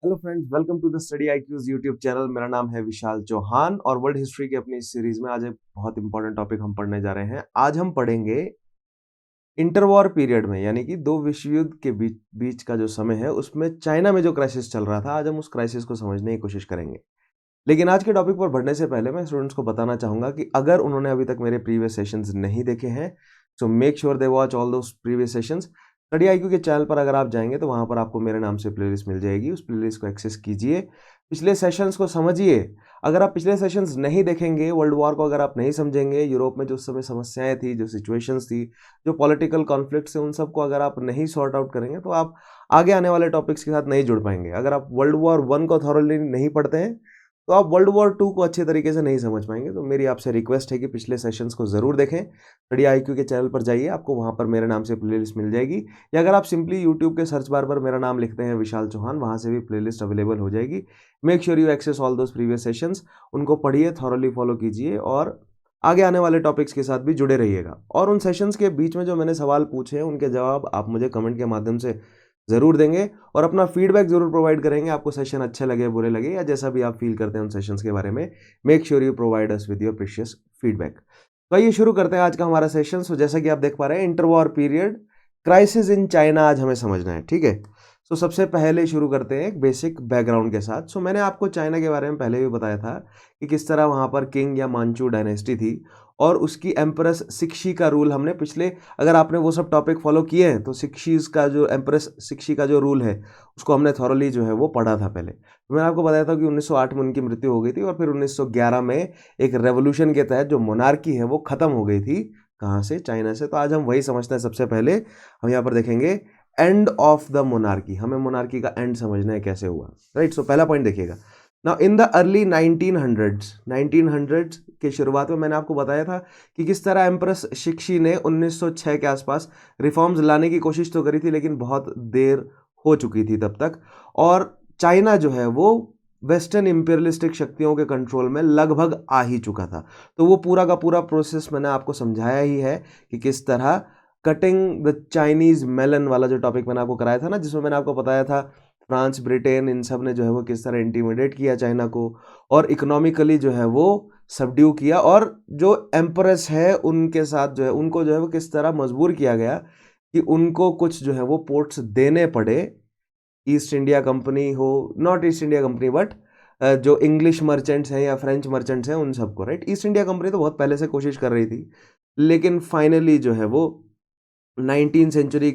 Hello friends, welcome to the study IQs YouTube channel. मेरा नाम है विशाल चौहान और वर्ल्ड हिस्ट्री की अपनी इस सीरीज में आज एक बहुत इंपॉर्टेंट टॉपिक हम पढ़ने जा रहे हैं। आज हम पढ़ेंगे इंटरवॉर पीरियड में, यानी कि दो विश्व युद्ध के बीच का जो समय है उसमें चाइना में जो क्राइसिस चल रहा था। आज हम उस क्राइसिस को समझने की कोशिश करेंगे। लेकिन आज के टॉपिक पर बढ़ने से पहले मैं स्टूडेंट्स को बताना चाहूंगा कि अगर उन्होंने अभी तक मेरे प्रीवियस सेशंस नहीं देखे हैं so make sure they watch all those previous sessions. Study IQ के चैनल पर अगर आप जाएंगे तो वहां पर आपको मेरे नाम से प्लेलिस्ट मिल जाएगी। उस प्लेलिस्ट को एक्सेस कीजिए, पिछले सेशंस को समझिए। अगर आप पिछले सेशंस नहीं देखेंगे, वर्ल्ड वॉर को अगर आप नहीं समझेंगे, यूरोप में जो उस समय समस्याएं थी, जो सिचुएशंस थी, जो पॉलिटिकल कॉन्फ्लिक्ट्स थे, उन सबको अगर आप नहीं सॉर्ट आउट करेंगे तो आप आगे आने वाले टॉपिक्स के साथ नहीं जुड़ पाएंगे। अगर आप वर्ल्ड वॉर 1 को थॉरली नहीं पढ़ते हैं तो आप वर्ल्ड वॉर 2 को अच्छे तरीके से नहीं समझ पाएंगे। तो मेरी आपसे रिक्वेस्ट है कि पिछले सेशंस को ज़रूर देखें। स्टडी आईक्यू के चैनल पर जाइए, आपको वहाँ पर मेरे नाम से प्लेलिस्ट मिल जाएगी, या अगर आप सिंपली यूट्यूब के सर्च बार पर मेरा नाम लिखते हैं विशाल चौहान, वहाँ से भी प्लेलिस्ट अवेलेबल हो जाएगी। Make sure you access all those previous sessions, उनको पढ़िए, थॉरली फॉलो कीजिए और आगे आने वाले टॉपिक्स के साथ भी जुड़े रहिएगा। और उन सेशंस के बीच में जो मैंने सवाल पूछे हैं उनके जवाब आप मुझे कमेंट के माध्यम से ज़रूर देंगे और अपना फीडबैक ज़रूर प्रोवाइड करेंगे। आपको सेशन अच्छे लगे, बुरे लगे, या जैसा भी आप फील करते हैं उन सेशंस के बारे में, make sure you provide us with your precious feedback. तो आइए शुरू करते हैं आज का हमारा सेशन। सो जैसा कि आप देख पा रहे हैं, interwar period, crisis in China आज हमें समझना है, ठीक है। सो सबसे पहले शुरू करते हैं एक बेसिक बैकग्राउंड के साथ। सो मैंने आपको चाइना के बारे में पहले भी बताया था कि किस तरह वहाँ पर किंग या मांचू डायनेस्टी थी और उसकी एम्प्रेस सिक्शी का रूल हमने पिछले, अगर आपने वो सब टॉपिक फॉलो किए हैं तो सिक्शीज का जो एम्प्रेस सिक्शी का जो रूल है उसको हमने थॉरली जो है वो पढ़ा था पहले। तो मैंने आपको बताया था कि 1908 में उनकी मृत्यु हो गई थी और फिर 1911 में एक रेवोल्यूशन के तहत जो मोनार्की है वो ख़त्म हो गई थी। कहाँ से? चाइना से। तो आज हम वही समझते हैं। सबसे पहले हम यहाँ पर देखेंगे एंड ऑफ द मोनार्की। हमें मोनार्की का एंड समझना है कैसे हुआ, राइट। सो पहला पॉइंट देखिएगा। Now in the early 1900s के शुरुआत में मैंने आपको बताया था कि किस तरह एम्प्रेस शिक्शी ने 1906 के आसपास रिफॉर्म्स लाने की कोशिश तो करी थी, लेकिन बहुत देर हो चुकी थी तब तक, और चाइना जो है वो वेस्टर्न इंपीरियलिस्टिक शक्तियों के कंट्रोल में लगभग आ ही चुका था। तो वो पूरा का पूरा प्रोसेस मैंने आपको समझाया ही है कि किस तरह कटिंग द चाइनीज मेलन वाला जो टॉपिक मैंने आपको कराया था ना, जिसमें मैंने आपको बताया था फ्रांस, ब्रिटेन, इन सब ने जो है वो किस तरह इंटीमिडेट किया चाइना को और इकोनॉमिकली जो है वो सबड्यू किया, और जो एम्प्रेस है उनके साथ जो है उनको जो है वो किस तरह मजबूर किया गया कि उनको कुछ जो है वो पोर्ट्स देने पड़े। ईस्ट इंडिया कंपनी हो, not east India company but जो इंग्लिश मर्चेंट्स हैं या फ्रेंच मर्चेंट्स हैं उन सबको, राइट। ईस्ट इंडिया कंपनी तो बहुत पहले से कोशिश कर रही थी, लेकिन फाइनली जो है वो 19 सेंचुरी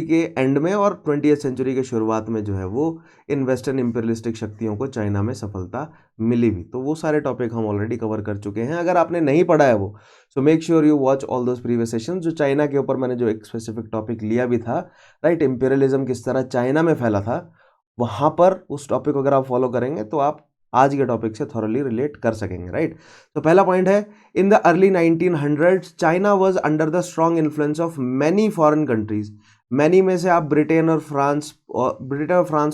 के एंड में और 20th सेंचुरी के शुरुआत में जो है वो इन वेस्टर्न इंपीरियलिस्टिक शक्तियों को चाइना में सफलता मिली भी। तो वो सारे टॉपिक हम ऑलरेडी कवर कर चुके हैं। अगर आपने नहीं पढ़ा है वो, so make sure you watch all those previous session. जो चाइना के ऊपर मैंने जो एक स्पेसिफिक टॉपिक लिया भी था, राइट, इंपीरियलिज्म किस तरह चाइना में फैला था, वहाँ पर उस टॉपिक को अगर आप फॉलो करेंगे तो आप आज के टॉपिक से थॉरली रिलेट कर सकेंगे, राइट। तो पहला पॉइंट है, इन the early 1900s China was under the strong influence of many foreign countries. Many में से आप ब्रिटेन और फ्रांस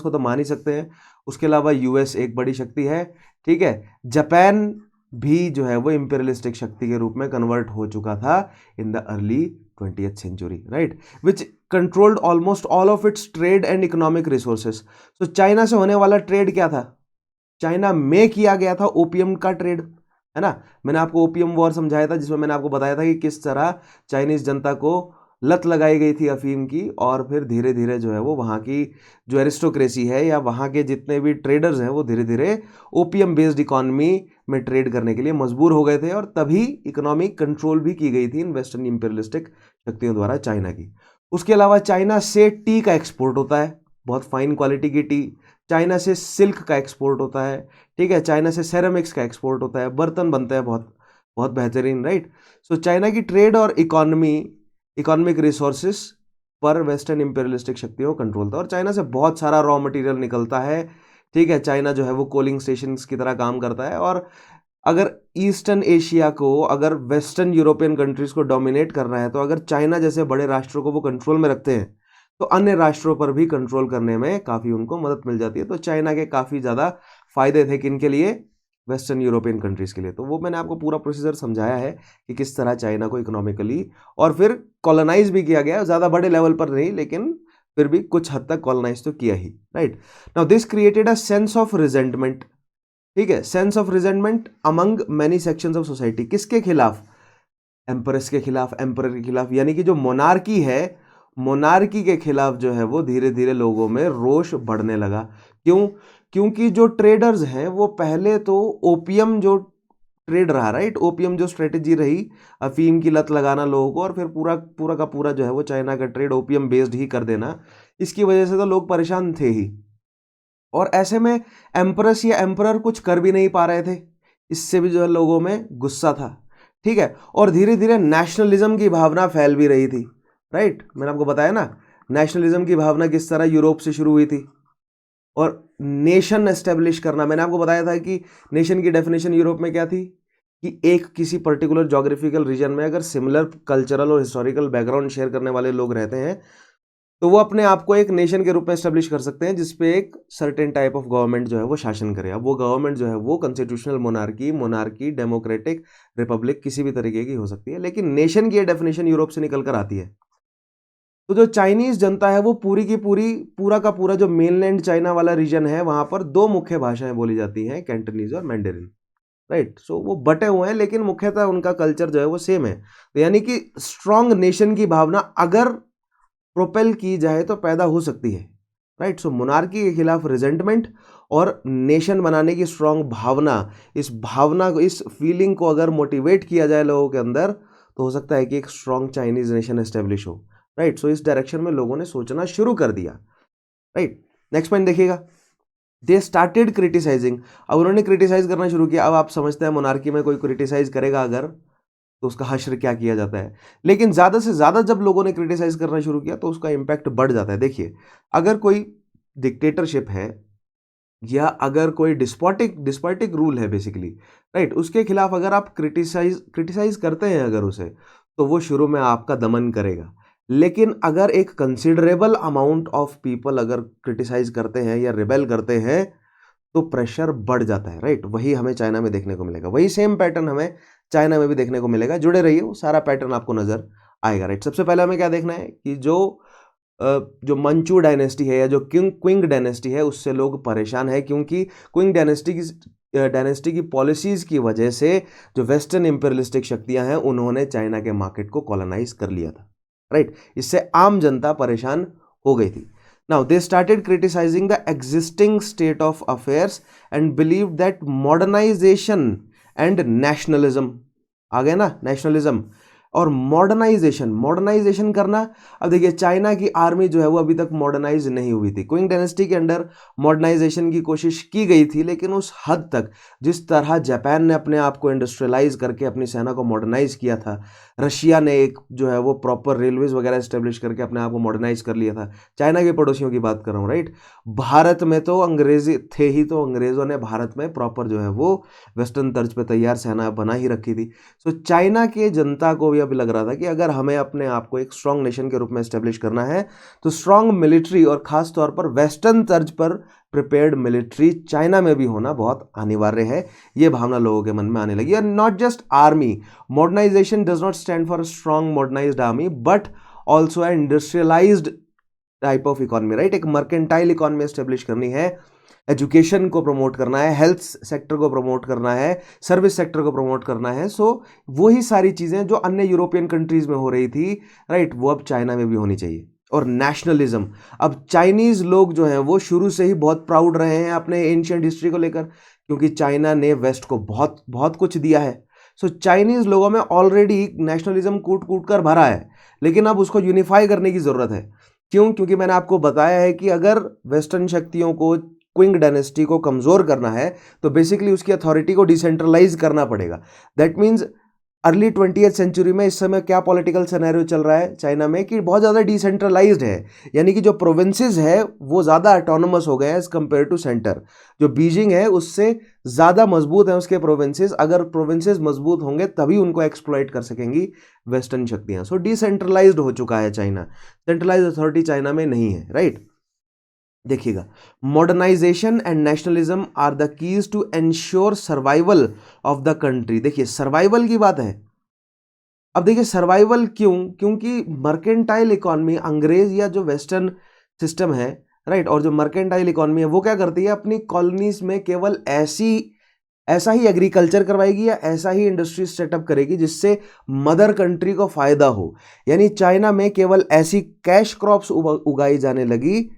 को तो मान ही सकते हैं, उसके अलावा यूएस एक बड़ी शक्ति है, ठीक है। जापान भी जो है वो इंपीरियलिस्टिक शक्ति के रूप में कन्वर्ट हो चुका था in the early 20th century, right, which controlled almost all of its trade and economic resources. तो चाइना से होने वाला ट्रेड क्या था? चाइना में किया गया था ओपियम का ट्रेड, है ना। मैंने आपको ओपियम वॉर समझाया था, जिसमें मैंने आपको बताया था कि किस तरह चाइनीज जनता को लत लगाई गई थी अफीम की, और फिर धीरे धीरे जो है वो वहाँ की जो एरिस्टोक्रेसी है या वहाँ के जितने भी ट्रेडर्स हैं वो धीरे धीरे ओपियम बेस्ड इकोनॉमी में ट्रेड करने के लिए मजबूर हो गए थे, और तभी इकोनॉमिक कंट्रोल भी की गई थी इन वेस्टर्न इंपीरियलिस्टिक शक्तियों द्वारा चाइना की। उसके अलावा चाइना से टी का एक्सपोर्ट होता है, बहुत फाइन क्वालिटी की टी। चाइना से सिल्क का एक्सपोर्ट होता है, ठीक है। चाइना से सेरेमिक्स का एक्सपोर्ट होता है, बर्तन बनते हैं बहुत बहुत बेहतरीन, राइट। सो चाइना की ट्रेड और इकोनॉमिक रिसोर्सेस पर वेस्टर्न इंपीरियलिस्टिक शक्तियों को कंट्रोल था, और चाइना से बहुत सारा रॉ मटेरियल निकलता है, ठीक है। चाइना जो है वो कोलिंग स्टेशंस की तरह काम करता है, और अगर ईस्टर्न एशिया को, अगर वेस्टर्न यूरोपियन कंट्रीज को डोमिनेट करना है, तो अगर चाइना जैसे बड़े राष्ट्रों को वो कंट्रोल में रखते हैं तो अन्य राष्ट्रों पर भी कंट्रोल करने में काफ़ी उनको मदद मिल जाती है। तो चाइना के काफ़ी ज़्यादा फायदे थे किन के लिए? वेस्टर्न यूरोपियन कंट्रीज़ के लिए। तो वो मैंने आपको पूरा प्रोसीजर समझाया है कि किस तरह चाइना को इकोनॉमिकली और फिर कॉलोनाइज भी किया गया, ज़्यादा बड़े लेवल पर नहीं, लेकिन फिर भी कुछ हद तक कॉलोनाइज तो किया ही, right. Now this created a sense of resentment, ठीक है, sense of resentment among many sections of society. किसके खिलाफ? एम्परेस के खिलाफ, एम्परर के खिलाफ, यानी कि जो मोनार्की है, मोनार्की के खिलाफ जो है वो धीरे धीरे लोगों में रोष बढ़ने लगा। क्यों? क्योंकि जो ट्रेडर्स हैं वो पहले तो ओपियम जो ट्रेड रहा, राइट, ओपियम जो स्ट्रेटेजी रही, अफीम की लत लगाना लोगों को और फिर पूरा पूरा का पूरा जो है वो चाइना का ट्रेड ओपियम बेस्ड ही कर देना, इसकी वजह से तो लोग परेशान थे ही। और ऐसे में एम्परस या एम्परर कुछ कर भी नहीं पा रहे थे, इससे भी जो है लोगों में गुस्सा था, ठीक है। और धीरे धीरे नेशनलिज्म की भावना फैल भी रही थी, राइट। मैंने आपको बताया ना, नेशनलिज्म की भावना किस तरह यूरोप से शुरू हुई थी। और नेशन एस्टेब्लिश करना, मैंने आपको बताया था कि नेशन की डेफिनेशन यूरोप में क्या थी कि एक किसी पर्टिकुलर जोग्राफिकल रीजन में अगर सिमिलर कल्चरल और हिस्टोरिकल बैकग्राउंड शेयर करने वाले लोग रहते हैं तो वो अपने आप को एक नेशन के रूप में एस्टेब्लिश कर सकते हैं, जिसपे एक सर्टेन टाइप ऑफ गवर्नमेंट जो है वो शासन करे। अब वो गवर्नमेंट जो है वो constitutional monarchy, monarchy, democratic, Republic, किसी भी तरीके की हो सकती है, लेकिन नेशन की ये डेफिनेशन यूरोप से निकल कर आती है। तो जो चाइनीज जनता है वो पूरी की पूरी, पूरा का पूरा जो मेनलैंड चाइना वाला रीजन है वहां पर दो मुख्य भाषाएं बोली जाती हैं, कैंटनीज और मैंडेरिन, राइट। सो वो बटे हुए हैं लेकिन मुख्यतः उनका कल्चर जो है वो सेम है। तो यानी कि स्ट्रांग नेशन की भावना अगर प्रोपेल की जाए तो पैदा हो सकती है, राइट। सो मोनार्की के खिलाफ रिजेंटमेंट और नेशन बनाने की स्ट्रांग भावना, इस भावना को, इस फीलिंग को अगर मोटिवेट किया जाए लोगों के अंदर तो हो सकता है कि एक स्ट्रांग चाइनीज नेशन एस्टेब्लिश हो, राइट। सो इस डायरेक्शन में लोगों ने सोचना शुरू कर दिया, राइट। नेक्स्ट पॉइंट देखिएगा, दे स्टार्टेड क्रिटिसाइजिंग। अब उन्होंने क्रिटिसाइज करना शुरू किया। अब आप समझते हैं मोनार्की में कोई क्रिटिसाइज करेगा अगर तो उसका हश्र क्या किया जाता है, लेकिन ज़्यादा से ज़्यादा जब लोगों ने क्रिटिसाइज करना शुरू किया तो उसका इम्पैक्ट बढ़ जाता है। देखिए, अगर कोई डिक्टेटरशिप है या अगर कोई डिस्पोटिक रूल है बेसिकली, राइट, उसके खिलाफ अगर आप क्रिटिसाइज करते हैं अगर उसे, तो वो शुरू में आपका दमन करेगा। लेकिन अगर एक कंसिडरेबल अमाउंट ऑफ पीपल अगर क्रिटिसाइज करते हैं या रिबेल करते हैं तो प्रेशर बढ़ जाता है, राइट। वही हमें चाइना में देखने को मिलेगा, वही सेम पैटर्न हमें चाइना में भी देखने को मिलेगा। जुड़े रहिए, वो सारा पैटर्न आपको नजर आएगा, राइट। सबसे पहले हमें क्या देखना है कि जो मंचू डायनेस्टी है या जो क्विंग डायनेस्टी है उससे लोग परेशान है, क्योंकि क्विंग डायनेस्टी की पॉलिसीज की वजह से जो वेस्टर्न इंपीरियलिस्टिक शक्तियां हैं उन्होंने चाइना के मार्केट को कॉलोनाइज कर लिया था, राइट। इससे आम जनता परेशान हो गई थी। Now they started criticizing the existing state of affairs and believed that modernization and nationalism, आ गया ना, नेशनलिज्म और मॉडर्नाइजेशन करना। अब देखिए, चाइना की आर्मी जो है वो अभी तक मॉडर्नाइज नहीं हुई थी। क्विंग डायनेस्टी के अंडर मॉडर्नाइजेशन की कोशिश की गई थी, लेकिन उस हद तक जिस तरह जापान ने अपने आप को इंडस्ट्रियलाइज करके अपनी सेना को मॉडर्नाइज किया था, रशिया ने एक जो है वो प्रॉपर रेलवेज वगैरह स्टेब्लिश करके अपने आप को मॉडर्नाइज कर लिया था, चाइना के पड़ोसियों की बात कर रहा हूँ, राइट। भारत में तो अंग्रेजी थे ही, तो अंग्रेजों ने भारत में प्रॉपर जो है वो वेस्टर्न तर्ज पे तैयार सेना बना ही रखी थी। सो चाइना के जनता को भी अभी लग रहा था कि अगर हमें अपने आप को एक स्ट्रांग नेशन के रूप में एस्टेब्लिश करना है तो स्ट्रांग मिलिट्री और खास तौर पर वेस्टर्न तर्ज पर प्रिपेयर्ड मिलिट्री चाइना में भी होना बहुत अनिवार्य है। यह भावना लोगों के मन में आने लगी। और not just army, modernization does not stand for strong modernized army but also industrialized type of economy, right. एक मर्केंटाइल इकोनॉमी एस्टेब्लिश करनी है, एजुकेशन को प्रमोट करना है, हेल्थ सेक्टर को प्रमोट करना है, सर्विस सेक्टर को प्रमोट करना है। सो वही सारी चीज़ें जो अन्य यूरोपियन कंट्रीज में हो रही थी, राइट, वो अब चाइना में भी होनी चाहिए। और नेशनलिज्म, अब चाइनीज लोग जो हैं वो शुरू से ही बहुत प्राउड रहे हैं अपने एंशिएंट हिस्ट्री को लेकर, क्योंकि चाइना ने वेस्ट को बहुत बहुत कुछ दिया है। सो चाइनीज लोगों में ऑलरेडी नेशनलिज्म कूट कूट कर भरा है, लेकिन अब उसको यूनिफाई करने की जरूरत है। क्यों? क्योंकि मैंने आपको बताया है कि अगर वेस्टर्न शक्तियों को, क्विंग डायनेस्टी को कमजोर करना है तो बेसिकली उसकी अथॉरिटी को डिसेंट्रलाइज करना पड़ेगा। That means early 20th century में इस समय क्या पॉलिटिकल सिनेरियो चल रहा है चाइना में कि बहुत ज़्यादा डिसेंट्रलाइज्ड है, यानी कि जो प्रोविंसेस है वो ज़्यादा ऑटोनोमस हो गए हैं एज कम्पेयर टू सेंटर। जो बीजिंग है उससे ज़्यादा मजबूत है उसके प्रोविंसेस। अगर प्रोविंसेस मजबूत होंगे तभी उनको एक्सप्लॉइट कर सकेंगी वेस्टर्न शक्तियाँ। सो डिसेंट्रलाइज्ड हो चुका है चाइना, सेंट्रलाइज अथॉरिटी चाइना में नहीं है, राइट। देखिएगा, modernization and nationalism are the keys to ensure survival of the country. देखिए, सर्वाइवल की बात है। अब देखिए सर्वाइवल क्यों? क्योंकि मर्केंटाइल इकोनॉमी, अंग्रेज या जो वेस्टर्न सिस्टम है, राइट, और जो मर्केंटाइल इकोनॉमी है वो क्या करती है, अपनी कॉलोनीज में केवल ऐसा ही एग्रीकल्चर करवाएगी या ऐसा ही इंडस्ट्री सेटअप करेगी जिससे मदर कंट्री को फायदा हो। यानी चाइना में केवल ऐसी कैश क्रॉप्स उगाई जाने लगी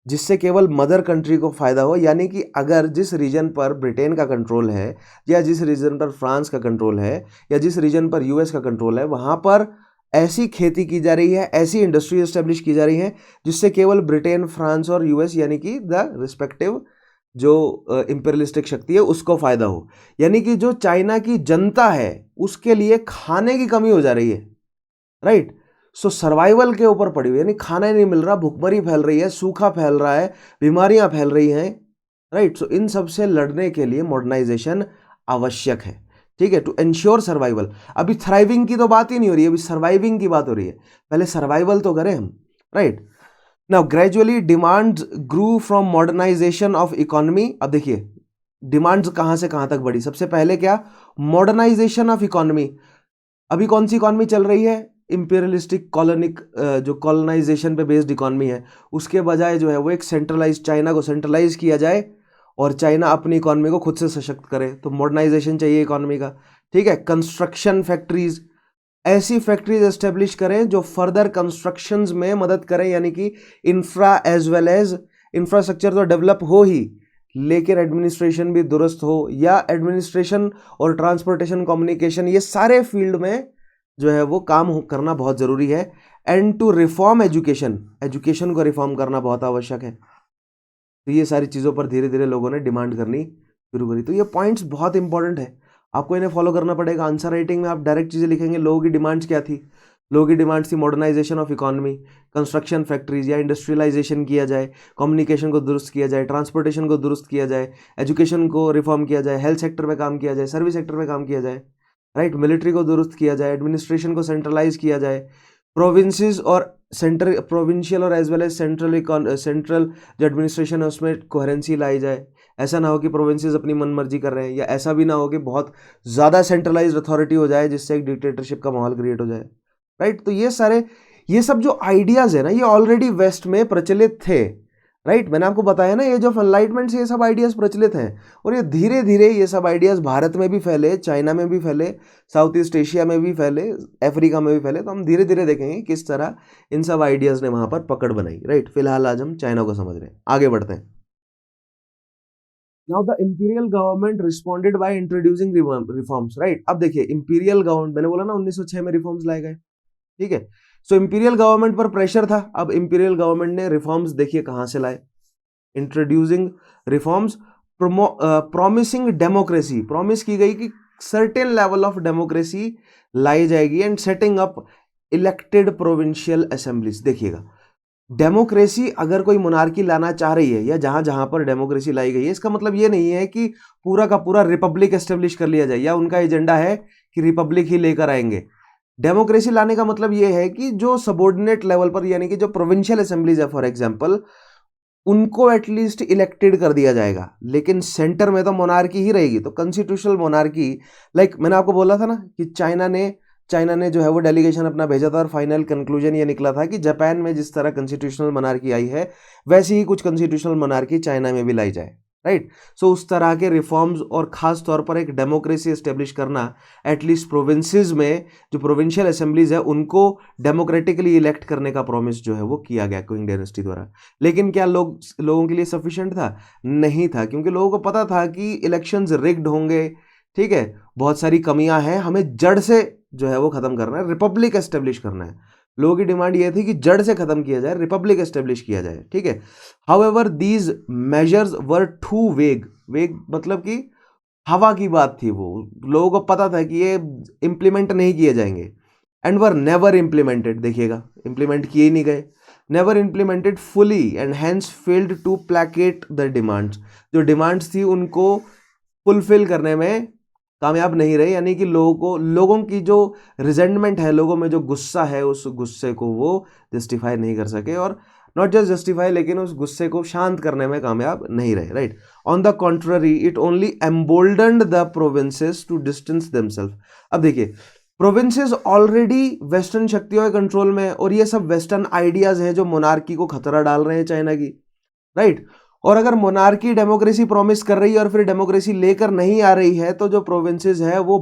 जिससे केवल मदर कंट्री को फायदा हो। यानी कि अगर जिस रीजन पर ब्रिटेन का कंट्रोल है या जिस रीजन पर फ्रांस का कंट्रोल है या जिस रीजन पर यूएस का कंट्रोल है, वहां पर ऐसी खेती की जा रही है, ऐसी इंडस्ट्री एस्टेब्लिश की जा रही है जिससे केवल ब्रिटेन, फ्रांस और यूएस यानी कि द रिस्पेक्टिव जो इंपीरियलिस्टिक शक्ति है उसको फायदा हो। यानी कि जो चाइना की जनता है उसके लिए खाने की कमी हो जा रही है, राइट। सो सर्वाइवल के ऊपर पड़ी हुई, यानी खाना ही नहीं मिल रहा, भुखमरी फैल रही है, सूखा फैल रहा है, बीमारियां फैल रही हैं, राइट। सो इन सब से लड़ने के लिए मॉडर्नाइजेशन आवश्यक है, ठीक है, टू एंश्योर सर्वाइवल। अभी थ्राइविंग की तो बात ही नहीं हो रही है, अभी सर्वाइविंग की बात हो रही है। पहले सर्वाइवल तो करें हम, right. Now gradually demand grew from modernization of economy. अब देखिए डिमांड्स कहां से कहां तक बढ़ी। सबसे पहले क्या, मॉडर्नाइजेशन ऑफ इकोनॉमी। अभी कौन सी इकोनॉमी चल रही है, इंपीरियलिस्टिक कॉलोनिक जो कॉलोनाइजेशन पे बेस्ड इकोनॉमी है, उसके बजाय जो है वो एक सेंट्रलाइज, चाइना को सेंट्रलाइज किया जाए और चाइना अपनी इकोनॉमी को खुद से सशक्त करे। तो मॉडर्नाइजेशन चाहिए इकोनॉमी का, ठीक है। कंस्ट्रक्शन फैक्ट्रीज, ऐसी फैक्ट्रीज एस्टेब्लिश करें जो फर्दर कंस्ट्रक्शंस में मदद करें, यानी कि infra as well as infrastructure तो डेवलप हो ही लेकिन एडमिनिस्ट्रेशन भी दुरुस्त हो, या एडमिनिस्ट्रेशन और ट्रांसपोर्टेशन, कम्युनिकेशन, ये सारे फील्ड में जो है वो काम करना बहुत ज़रूरी है। And to reform education, education को रिफॉर्म करना बहुत आवश्यक है। तो ये सारी चीज़ों पर धीरे धीरे लोगों ने डिमांड करनी शुरू करी। तो ये पॉइंट्स बहुत इंपॉर्टेंट है, आपको इन्हें फॉलो करना पड़ेगा। आंसर राइटिंग में आप डायरेक्ट चीज़ें लिखेंगे, लोगों की डिमांड्स क्या थी। लोगों की डिमांड्स थी modernization of economy, construction factories या इंडस्ट्रियलाइजेशन किया जाए, कम्युनिकेशन को दुरुस्त किया जाए, ट्रांसपोर्टेशन को दुरुस्त किया जाए, एजुकेशन को रिफॉर्म किया जाए, हेल्थ सेक्टर में काम किया जाए, सर्विस सेक्टर में काम किया जाए, राइट, मिलिट्री को दुरुस्त किया जाए, एडमिनिस्ट्रेशन को सेंट्रलाइज किया जाए, प्रोविंसेस और सेंटर, प्रोविंशियल और एज वेल एज सेंट्रल जो एडमिनिस्ट्रेशन है उसमें कोहेरेंसी लाई जाए। ऐसा ना हो कि प्रोविंसेस अपनी मन मर्जी कर रहे हैं, या ऐसा भी ना हो कि बहुत ज़्यादा सेंट्रलाइज्ड अथॉरिटी हो जाए जिससे एक डिक्टेटरशिप का माहौल क्रिएट हो जाए, राइट। तो ये सब जो आइडियाज़ है ना, ये ऑलरेडी वेस्ट में प्रचलित थे, राइट। मैंने आपको बताया ना, ये जो एनलाइटमेंट से ये सब आइडियाज़ प्रचलित हैं और ये धीरे धीरे ये सब आइडियाज़ भारत में भी फैले, चाइना में भी फैले, साउथ ईस्ट एशिया में भी फैले, अफ्रीका में भी फैले। तो हम धीरे धीरे देखेंगे किस तरह इन सब आइडियाज़ ने वहाँ पर पकड़ बनाई, राइट। फिलहाल आज हम चाइना को समझ रहे हैं, आगे बढ़ते हैं। Now the imperial government responded by introducing reforms, right. अब देखिए इंपीरियल गवर्नमेंट, मैंने बोला ना 1906 में रिफॉर्म्स लाए गए, ठीक है। सो इंपीरियल गवर्नमेंट पर प्रेशर था। अब इंपीरियल गवर्नमेंट ने रिफॉर्म्स देखिए कहां से लाए, introducing reforms, promising democracy, promise की गई कि सर्टेन लेवल ऑफ डेमोक्रेसी लाई जाएगी, and setting up elected provincial assemblies. देखिएगा डेमोक्रेसी अगर कोई मोनार्की लाना चाह रही है या जहां जहां पर डेमोक्रेसी लाई गई है, इसका मतलब ये नहीं है कि पूरा का पूरा रिपब्लिक एस्टेब्लिश कर लिया जाए, या उनका एजेंडा है कि रिपब्लिक ही लेकर आएंगे। डेमोक्रेसी लाने का मतलब ये है कि जो सबॉर्डिनेट लेवल पर, यानी कि जो प्रोविंशियल असेंबलीज है फॉर एग्जांपल, उनको एटलीस्ट इलेक्टेड कर दिया जाएगा, लेकिन सेंटर में तो मोनार्की ही रहेगी। तो कॉन्स्टिट्यूशनल मोनार्की, लाइक मैंने आपको बोला था ना कि चाइना ने जो है वो डेलीगेशन अपना भेजा था और फाइनल कंक्लूजन ये निकला था कि जापान में जिस तरह कॉन्स्टिट्यूशनल मोनार्की आई है वैसी ही कुछ कॉन्स्टिट्यूशनल मोनार्की चाइना में भी लाई जाए, राइट। सो उस तरह के रिफॉर्म्स और खास तौर पर एक डेमोक्रेसी एस्टेब्लिश करना, एटलीस्ट प्रोविंसेस में जो प्रोविंशियल असेंबलीज है उनको डेमोक्रेटिकली इलेक्ट करने का प्रॉमिस जो है वो किया गया क्विंग डायनेस्टी द्वारा। लेकिन क्या लोगों के लिए सफिशिएंट था? नहीं था, क्योंकि लोगों को पता था कि इलेक्शंस रिग्ड होंगे, ठीक है, बहुत सारी कमियां हैं, हमें जड़ से जो है वो खत्म करना है, रिपब्लिक एस्टेब्लिश करना है। लोगों की डिमांड ये थी कि जड़ से खत्म किया जाए, रिपब्लिक एस्टेब्लिश किया जाए, ठीक है। However these measures were too vague, vague मतलब कि हवा की बात थी, वो लोगों को पता था कि ये इंप्लीमेंट नहीं किए जाएंगे, एंड वर नेवर इंप्लीमेंटेड। देखिएगा इंप्लीमेंट किए ही नहीं गए, never implemented fully, and hence failed to placate the demands. जो डिमांड्स थी उनको फुलफिल करने में कामयाब नहीं रहे, यानी कि लोगों की जो रिजेंटमेंट है, लोगों में जो गुस्सा है, उस गुस्से को वो जस्टिफाई नहीं कर सके, और नॉट जस्ट जस्टिफाई लेकिन उस गुस्से को शांत करने में कामयाब नहीं रहे, right. On the contrary it only emboldened the provinces to distance themself. अब देखिए प्रोविंसेस ऑलरेडी वेस्टर्न शक्तियों के कंट्रोल में है और ये सब वेस्टर्न आइडियाज हैं जो मोनार्की को खतरा डाल रहे हैं चाइना की, राइट। और अगर मोनार्की डेमोक्रेसी प्रॉमिस कर रही है और फिर डेमोक्रेसी लेकर नहीं आ रही है तो जो प्रोविंसेस है वो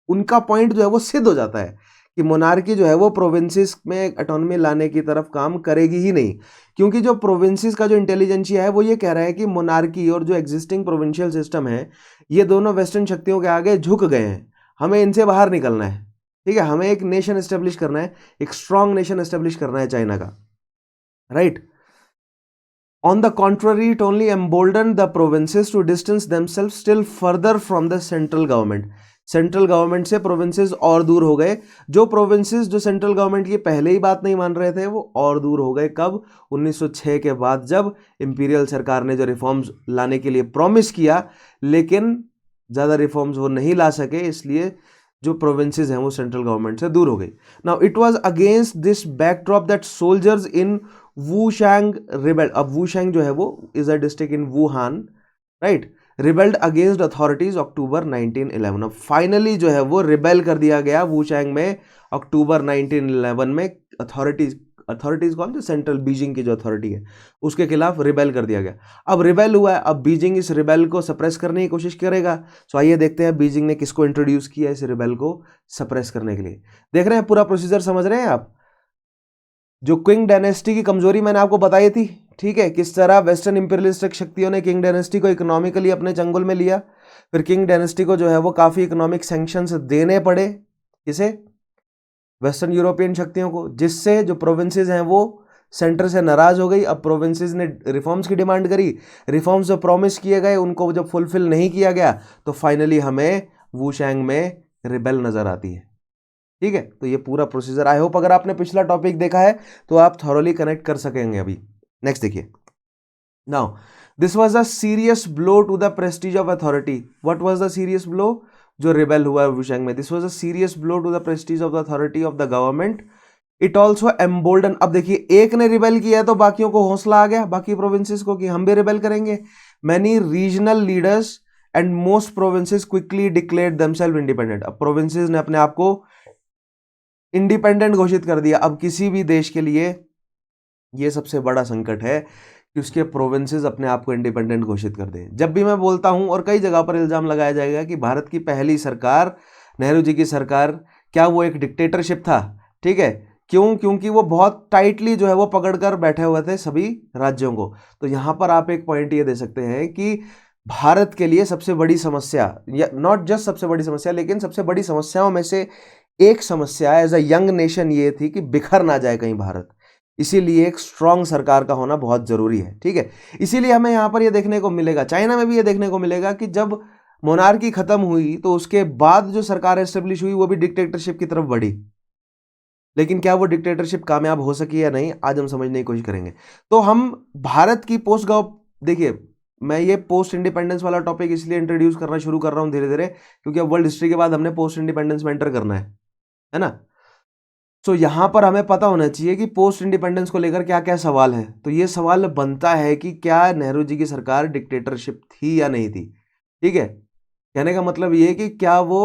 उनका पॉइंट जो है वो सिद्ध हो जाता है कि मोनार्की जो है वो प्रोविंसेस में ऑटोनॉमी लाने की तरफ काम करेगी ही नहीं, क्योंकि जो प्रोविंसेस का जो इंटेलिजेंसिया है वो ये कह रहा है कि मोनार्की और जो एग्जिस्टिंग प्रोविंशियल सिस्टम है ये दोनों वेस्टर्न शक्तियों के आगे झुक गए हैं, हमें इनसे बाहर निकलना है, ठीक है, हमें एक नेशन एस्टेब्लिश करना है, एक स्ट्रांग नेशन एस्टेब्लिश करना है चाइना का, right. On the contrary, it only emboldened the provinces to distance themselves still further from the central government. Central government से प्रोविंसेस और दूर हो गए। जो प्रोविंसेस जो सेंट्रल गवर्नमेंट की पहले ही बात नहीं मान रहे थे वो और दूर हो गए। कब? 1906 के बाद, जब इंपीरियल सरकार ने जो रिफॉर्म्स लाने के लिए प्रॉमिस किया लेकिन ज़्यादा रिफॉर्म्स वो नहीं ला सके, इसलिए जो प्रोविंसेस हैं वो सेंट्रल गवर्नमेंट से दूर हो गई। Now it was against this backdrop that soldiers in Wuchang rebel. अब वुशैंग जो है वो is a district in Wuhan, right, rebelled against authorities October 1911। अब फाइनली जो है वो रिबेल कर दिया गया वुशैंग में अक्टूबर 1911 में। अथॉरिटीज कौन? जो सेंट्रल बीजिंग की जो अथॉरिटी है उसके खिलाफ रिबेल कर दिया गया। अब रिबेल हुआ है, अब बीजिंग इस रिबेल को सप्रेस करने की कोशिश करेगा। सो आइए देखते हैं बीजिंग ने किसको इंट्रोड्यूस किया इस रिबेल को सप्रेस करने के लिए। देख रहे हैं पूरा प्रोसीजर, समझ रहे हैं आप? जो क्विंग डायनेस्टी की कमजोरी मैंने आपको बताई थी, ठीक है, किस तरह वेस्टर्न इंपीरियलिस्टिक शक्तियों ने किंग डायनेस्टी को इकोनॉमिकली अपने चंगुल में लिया, फिर किंग डायनेस्टी को जो है वो काफी इकोनॉमिक सैंक्शंस देने पड़े, किसे? वेस्टर्न यूरोपियन शक्तियों को, जिससे जो प्रोविंसेस हैं वो सेंटर से नाराज हो गई। अब प्रोविंसेस ने रिफॉर्म्स की डिमांड करी, रिफॉर्म्स जो प्रॉमिस किए गए उनको जब फुलफिल नहीं किया गया तो फाइनली हमें वुशैंग में रिबेल नजर आती है, ठीक है। तो ये पूरा प्रोसीजर, आई होप अगर आपने पिछला टॉपिक देखा है तो आप थॉरोली कनेक्ट कर सकेंगे। अभी नेक्स्ट देखिए। Now this was a serious blow to the prestige of authority. What was the serious blow? जो रिबेल हुआ है वुशैंग में, this was a serious blow to the prestige of the authority of the government. It also embolden. अब देखिए, एक ने rebel किया है तो बाकियों को हौसला आ गया, बाकी प्रोविंसेस को, कि हम भी रिबेल करेंगे। Many regional leaders and most provinces quickly declared themselves independent. अब प्रोविंसेस ने अपने आप को इंडिपेंडेंट घोषित कर दिया। अब किसी भी देश के लिए यह सबसे बड़ा संकट है कि उसके प्रोविंसेस अपने आप को इंडिपेंडेंट घोषित कर दें। जब भी मैं बोलता हूं और कई जगह पर इल्जाम लगाया जाएगा कि भारत की पहली सरकार, नेहरू जी की सरकार, क्या वो एक डिक्टेटरशिप था? ठीक है, क्यों? क्योंकि वो बहुत टाइटली जो है वो पकड़कर बैठे हुए थे सभी राज्यों को। तो यहां पर आप एक पॉइंट ये दे सकते हैं कि भारत के लिए सबसे बड़ी समस्या, या नॉट जस्ट सबसे बड़ी समस्या, लेकिन सबसे बड़ी समस्याओं में से एक समस्या एज अ यंग नेशन ये थी कि बिखर ना जाए कहीं भारत। इसीलिए एक स्ट्रांग सरकार का होना बहुत जरूरी है, ठीक है। इसीलिए हमें यहां पर यह देखने को मिलेगा, चाइना में भी यह देखने को मिलेगा कि जब मोनार्की खत्म हुई तो उसके बाद जो सरकार एस्टेब्लिश हुई वो भी डिक्टेटरशिप की तरफ बढ़ी। लेकिन क्या वो डिक्टेटरशिप कामयाब हो सकी या नहीं, आज हम समझने की कोशिश करेंगे। तो हम भारत की पोस्ट देखिए, मैं ये पोस्ट इंडिपेंडेंस वाला टॉपिक इसलिए इंट्रोड्यूस करना शुरू कर रहा हूं धीरे धीरे, क्योंकि अब वर्ल्ड हिस्ट्री के बाद हमने पोस्ट इंडिपेंडेंस में एंटर करना है ना। तो यहां पर हमें पता होना चाहिए कि पोस्ट इंडिपेंडेंस को लेकर क्या क्या सवाल है। तो ये सवाल बनता है कि क्या नेहरू जी की सरकार डिक्टेटरशिप थी या नहीं थी, ठीक है। कहने का मतलब ये कि क्या वो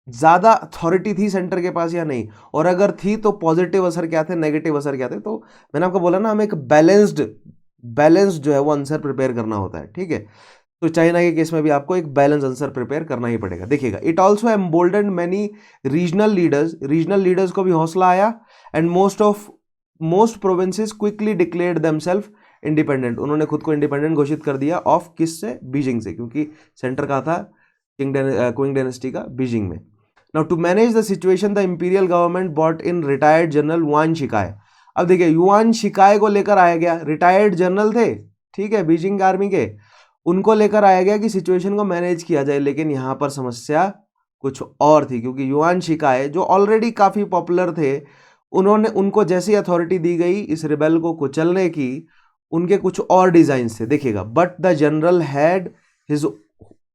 ज्यादा अथॉरिटी थी सेंटर के पास या नहीं, और अगर थी तो पॉजिटिव असर क्या थे, नेगेटिव असर क्या थे। तो मैंने आपको बोला ना, हमें एक बैलेंस्ड जो है वो आंसर प्रिपेयर करना होता है, ठीक है। तो चाइना के केस में भी आपको एक बैलेंस आंसर प्रिपेयर करना ही पड़ेगा। देखिएगा, it also embolden many regional leaders को भी हौसला आया, and most provinces quickly declared themselves independent. उन्होंने खुद को इंडिपेंडेंट घोषित कर दिया ऑफ किससे? बीजिंग से, क्योंकि सेंटर का था क्विंग डायनेस्टी का बीजिंग में। Now to manage the situation the imperial government brought in retired general Yuan Shikai. अब देखिए, युआन शिकाय को लेकर आया गया, रिटायर्ड जनरल थे, ठीक है, बीजिंग आर्मी के, उनको लेकर आया गया कि सिचुएशन को मैनेज किया जाए। लेकिन यहां पर समस्या कुछ और थी, क्योंकि युआन शिकाय जो ऑलरेडी काफी पॉपुलर थे, उनको जैसी अथॉरिटी दी गई इस रिबेल को कुचलने की, उनके कुछ और डिजाइन थे। देखिएगा, but the general had his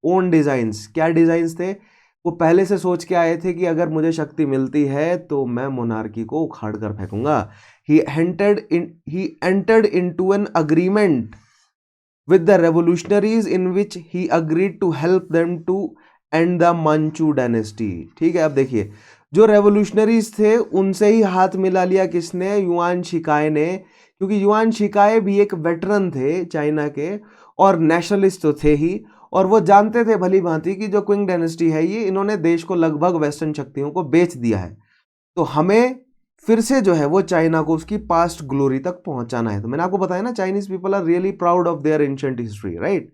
own designs. क्या डिजाइन्स थे? वो पहले से सोच के आए थे कि अगर मुझे शक्ति मिलती है तो मैं मोनार्की को उखाड़ कर फेंकूंगा। He entered into an agreement with the revolutionaries in which he agreed to help them to and the मंचू dynasty. ठीक है, अब देखिए जो रेवोल्यूशनरीज थे उनसे ही हाथ मिला लिया किसने, युआन शिकाय ने, क्योंकि युआन शिकाय भी एक वेटरन थे चाइना के और नेशनलिस्ट तो थे ही, और वो जानते थे भली भांति कि जो क्विंग डायनेस्टी है ये इन्होंने देश को लगभग वेस्टर्न शक्तियों को बेच दिया है, तो हमें फिर से जो है वो चाइना को उसकी पास्ट ग्लोरी तक पहुंचाना है। तो मैंने आपको बताया ना, Chinese people are really proud of their ancient history, right.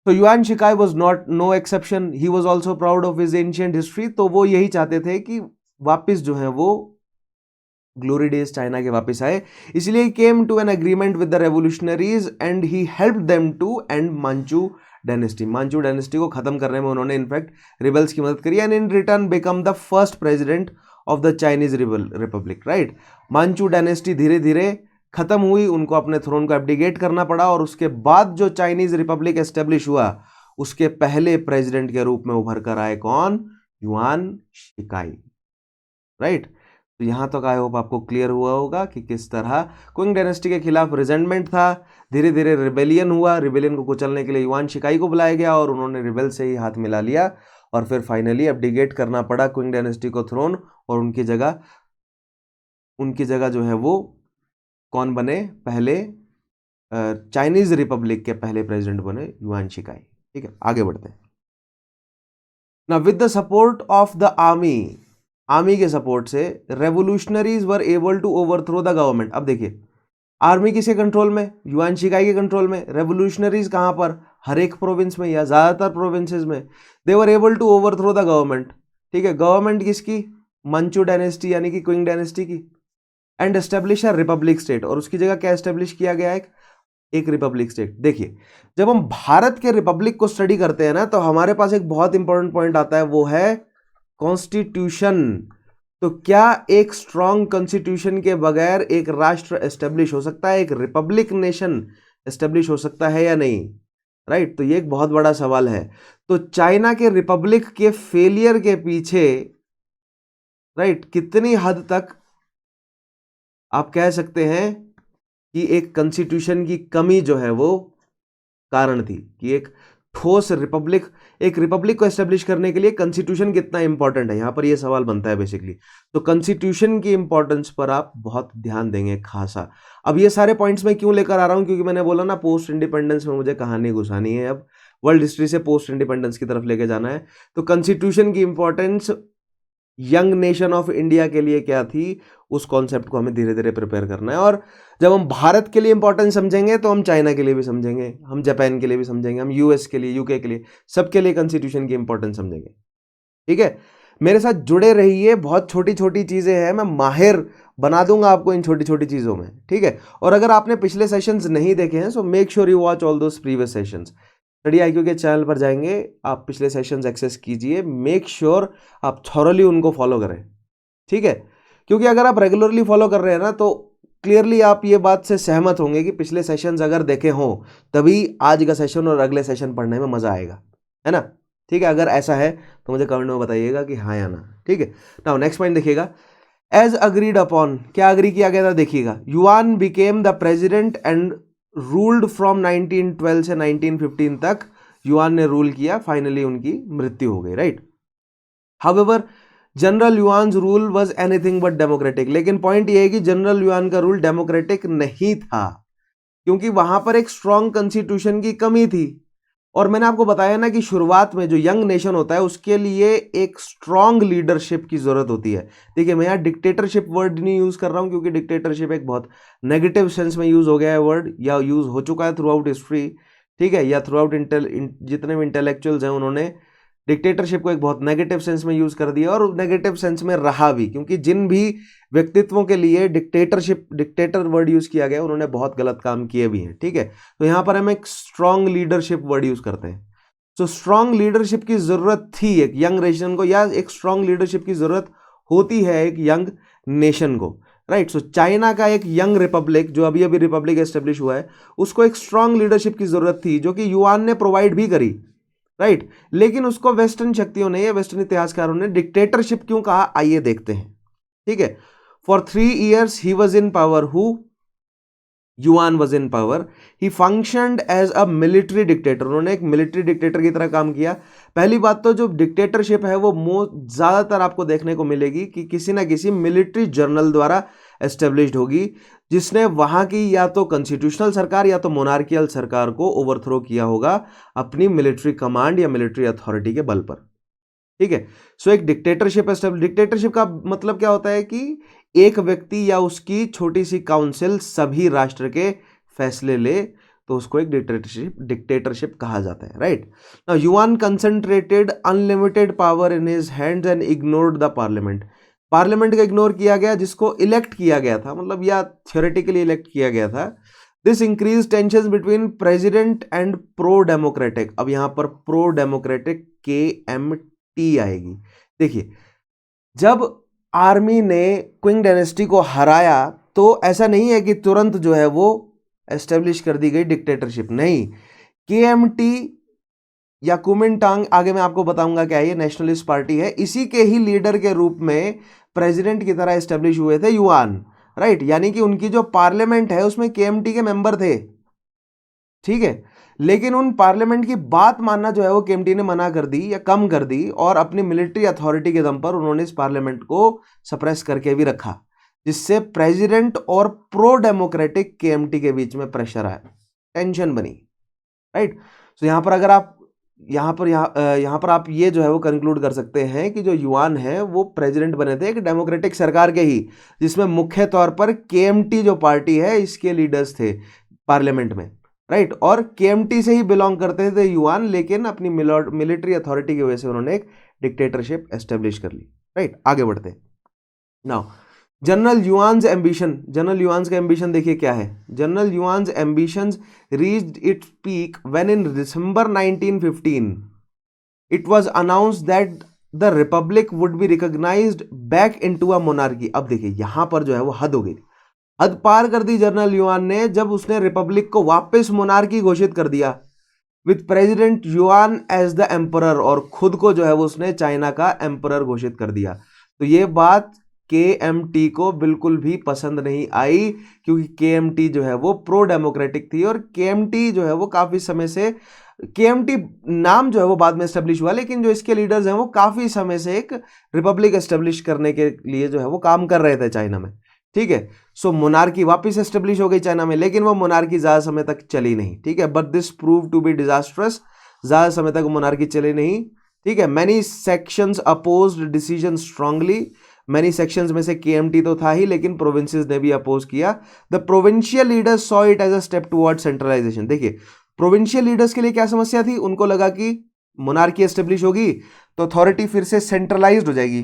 तो Yuan Shikai was not no exception, he was also proud of his ancient history. तो वो यही चाहते थे कि वापस जो है वो ग्लोरी डेज चाइना के वापस आए, इसलिए he came to an agreement with the revolutionaries and he helped them to end Manchu dynasty. Manchu dynasty को खत्म करने में उन्होंने इनफैक्ट रिबल्स की मदद करी and in return become the first president of the Chinese Republic, right. Manchu dynasty धीरे धीरे खत्म हुई, उनको अपने थ्रोन को एब्डिकेट करना पड़ा और उसके बाद जो चाइनीज रिपब्लिक एस्टेब्लिश हुआ उसके पहले प्रेसिडेंट के रूप में उभर कर आए कौन, युआन शिकाई, राइट। तो यहां तक आई होप आपको क्लियर हुआ होगा कि किस तरह क्विंग डायनेस्टी के खिलाफ रिजेंटमेंट था, धीरे धीरे रिबेलियन हुआ, रिबेलियन को कुचलने के लिए युआन शिकाई को बुलाया गया और उन्होंने रिबेल से ही हाथ मिला लिया और फिर फाइनली एब्डिकेट करना पड़ा क्विंग डायनेस्टी को थ्रोन, और उनकी जगह जो है वो कौन बने, पहले चाइनीज रिपब्लिक के पहले प्रेसिडेंट बने युआन शिकाई। ठीक है, आगे बढ़ते हैं ना। With the support of the army के सपोर्ट से revolutionaries were able to overthrow the government. अब देखिए आर्मी किसके कंट्रोल में, युआन शिकाई के कंट्रोल में, रेवोल्यूशनरीज कहां पर, हर एक प्रोविंस में या ज्यादातर प्रोविंसेस में, they were able to overthrow the government. ठीक है, गवर्नमेंट किसकी, मंचू डायनेस्टी यानी कि क्विंग डायनेस्टी की, and establish a republic state, और उसकी जगह क्या एस्टेब्लिश किया गया, एक रिपब्लिक स्टेट। देखिए जब हम भारत के रिपब्लिक को स्टडी करते हैं ना तो हमारे पास एक बहुत इंपॉर्टेंट पॉइंट आता है, वो है कॉन्स्टिट्यूशन। तो क्या एक स्ट्रॉन्ग कॉन्स्टिट्यूशन के बगैर एक राष्ट्र एस्टेब्लिश हो सकता है, एक रिपब्लिक नेशन एस्टेब्लिश हो सकता है या नहीं, राइट। तो ये एक बहुत बड़ा सवाल है। तो चाइना के रिपब्लिक के फेलियर के पीछे, राइट, कितनी हद तक आप कह सकते हैं कि एक कॉन्स्टिट्यूशन की कमी जो है वो कारण थी, कि एक ठोस रिपब्लिक, एक रिपब्लिक को एस्टेब्लिश करने के लिए कॉन्स्टिट्यूशन कितना इंपॉर्टेंट है, यहां पर ये सवाल बनता है बेसिकली। तो कॉन्स्टिट्यूशन की इंपॉर्टेंस पर आप बहुत ध्यान देंगे खासा। अब ये सारे पॉइंट्स मैं क्यों लेकर आ रहा हूं, क्योंकि मैंने बोला ना पोस्ट इंडिपेंडेंस में मुझे कहानी घुसानी है, अब वर्ल्ड हिस्ट्री से पोस्ट इंडिपेंडेंस की तरफ लेके जाना है। तो कॉन्स्टिट्यूशन की importance young nation of India के लिए क्या थी, उस कॉन्सेप्ट को हमें धीरे धीरे प्रिपेयर करना है। और जब हम भारत के लिए इंपॉर्टेंस समझेंगे तो हम चाइना के लिए भी समझेंगे, हम जापान के लिए भी समझेंगे, हम यूएस के लिए, यूके के लिए, सबके लिए कॉन्स्टिट्यूशन की इंपॉर्टेंस समझेंगे। ठीक है, मेरे साथ जुड़े रहिए, बहुत छोटी छोटी चीजें हैं, मैं माहिर बना दूंगा आपको इन छोटी छोटी चीजों में। ठीक है, और अगर आपने पिछले सेशंस नहीं देखे हैं so make sure you watch all those previous sessions. Study IQ के चैनल पर जाएंगे, आप पिछले सेशंस एक्सेस कीजिए, मेक श्योर आप थॉरली उनको फॉलो करें। ठीक है, क्योंकि अगर आप रेगुलरली फॉलो कर रहे हैं ना तो क्लियरली आप ये बात से सहमत होंगे कि पिछले सेशंस अगर देखे हों तभी आज का सेशन और अगले सेशन पढ़ने में मजा आएगा, है ना। ठीक है, अगर ऐसा है तो मुझे कमेंट में बताइएगा कि हाँ या ना। ठीक है, नाउ नेक्स्ट पॉइंट देखिएगा, एज अग्रीड अपॉन, क्या अग्री किया गया था देखिएगा, yuan became the president and ruled from 1912 से 1915 तक युआन ने रूल किया, फाइनली उनकी मृत्यु हो गई, right. However general Yuan's rule was anything but democratic, लेकिन पॉइंट ये है कि जनरल युआन का रूल डेमोक्रेटिक नहीं था, क्योंकि वहां पर एक स्ट्रॉन्ग कॉन्स्टिट्यूशन की कमी थी। और मैंने आपको बताया ना कि शुरुआत में जो यंग नेशन होता है उसके लिए एक स्ट्रॉन्ग लीडरशिप की जरूरत होती है। देखिए मैं यहाँ डिक्टेटरशिप वर्ड नहीं यूज कर रहा हूँ, क्योंकि डिक्टेटरशिप एक बहुत नेगेटिव सेंस में यूज हो गया है वर्ड, या यूज हो चुका है थ्रू आउट हिस्ट्री। ठीक है, या थ्रू आउट जितने भी इंटेलेक्चुअल्स हैं उन्होंने डिक्टेटरशिप को एक बहुत नेगेटिव सेंस में यूज कर दिया, और नेगेटिव सेंस में रहा भी, क्योंकि जिन भी व्यक्तित्वों के लिए डिक्टेटर वर्ड यूज किया गया उन्होंने बहुत गलत काम किए भी हैं। ठीक है, तो यहां पर हम एक स्ट्रॉन्ग लीडरशिप वर्ड यूज करते हैं। तो स्ट्रॉन्ग लीडरशिप की जरूरत थी एक यंग नेशन को, या एक स्ट्रॉन्ग लीडरशिप की जरूरत होती है एक यंग नेशन को, राइट। सो चाइना का एक यंग रिपब्लिक जो अभी अभी रिपब्लिक एस्टेब्लिश हुआ है उसको एक स्ट्रॉन्ग लीडरशिप की जरूरत थी, जो कि युआन ने प्रोवाइड भी करी, राइट। लेकिन उसको वेस्टर्न शक्तियों ने या वेस्टर्न इतिहासकारों ने डिक्टेटरशिप क्यों कहा, आइए देखते हैं। ठीक है, for 3 years he was in power, हु, Yuan was in power, he functioned as a military dictator, उन्होंने एक मिलिट्री डिक्टेटर की तरह काम किया। पहली बात तो जो डिक्टेटरशिप है वो ज़्यादातर आपको देखने को मिलेगी कि किसी ना किसी मिलिट्री जर्नल द्वारा एस्टेब्लिश्ड होगी, जिसने वहाँ की या तो कॉन्स्टिट्यूशनल सरकार या तो मोनार्कियल सरकार को ओवरथ्रो किया होगा अपनी मिलिट्री कमांड या मिलिट्री अथॉरिटी के बल पर। ठीक है, सो एक डिक्टेटरशिप का मतलब क्या होता है कि एक व्यक्ति या उसकी छोटी सी काउंसिल सभी राष्ट्र के फैसले ले, तो उसको एक डिक्टेटरशिप कहा जाता है, right. Now yuan concentrated unlimited power in his hands and ignored the parliament, parliament का इग्नोर किया गया जिसको इलेक्ट किया गया था, मतलब या थियोरेटिकली इलेक्ट किया गया था। This increase tension between president and pro democratic, अब यहां पर प्रो डेमोक्रेटिक KMT आएगी। देखिए, जब आर्मी ने क्विंग डायनेस्टी को हराया तो ऐसा नहीं है कि तुरंत जो है वो एस्टेब्लिश कर दी गई डिक्टेटरशिप, नहीं। KMT या कुमिनटांग, आगे मैं आपको बताऊंगा क्या है, ये नेशनलिस्ट पार्टी है, इसी के ही लीडर के रूप में प्रेसिडेंट की तरह एस्टेब्लिश हुए थे युआन, राइट। यानी कि उनकी जो पार्लियामेंट है उसमें KMT के मेंबर थे, ठीक है। लेकिन उन पार्लियामेंट की बात मानना जो है वो KMT ने मना कर दी या कम कर दी, और अपनी मिलिट्री अथॉरिटी के दम पर उन्होंने इस पार्लियामेंट को सप्रेस करके भी रखा, जिससे प्रेसिडेंट और प्रो डेमोक्रेटिक KMT के बीच में प्रेशर आया, टेंशन बनी, राइट। तो यहां पर अगर आप यहां पर आप ये जो है वो कंक्लूड कर सकते हैं कि जो युआन है वो प्रेसिडेंट बने थे एक डेमोक्रेटिक सरकार के ही, जिसमें मुख्य तौर पर KMT जो पार्टी है इसके लीडर्स थे पार्लियामेंट में, राइट। और KMT से ही बिलोंग करते थे युआन, लेकिन अपनी मिलिट्री अथॉरिटी की वजह से उन्होंने एक डिक्टेटरशिप एस्टेब्लिश कर ली, राइट। आगे बढ़ते हैं। Now general Yuan's ambition, general Yuan's का एम्बिशन देखिए क्या है। General Yuan's ambitions reached its peak when in December 1915 it was announced that the republic would be recognised back into a monarchy. अब देखिए यहां पर जो है वो हद हो गई, हद पार कर दी जनरल युआन ने जब उसने रिपब्लिक को वापस मोनार्की घोषित कर दिया, with president Yuan as the emperor, और खुद को जो है वो उसने चाइना का एम्परर घोषित कर दिया। तो ये बात KMT को बिल्कुल भी पसंद नहीं आई, क्योंकि KMT जो है वो प्रो डेमोक्रेटिक थी, और KMT जो है वो काफी समय से, KMT नाम जो है वो बाद में एस्टेब्लिश हुआ, लेकिन जो इसके लीडर्स हैं वो काफी समय से एक रिपब्लिक एस्टेब्लिश करने के लिए जो है वो काम कर रहे थे चाइना में, ठीक है। सो मोनार्की वापस एस्टेब्लिश हो गई चाइना में, लेकिन वो मोनार्की ज्यादा समय तक चली नहीं, ठीक है। But this prove to be disastrous, ज्यादा समय तक मोनार्की चली नहीं, ठीक है। Many sections opposed decision strongly, many sections में से KMT तो था ही, लेकिन प्रोविंसेस ने भी अपोज किया। The provincial leaders saw it as a step toward centralization. देखिए प्रोविंशियल लीडर्स के लिए क्या समस्या थी, उनको लगा कि मोनार्की एस्टेब्लिश होगी तो अथॉरिटी फिर से सेंट्रलाइज्ड हो जाएगी।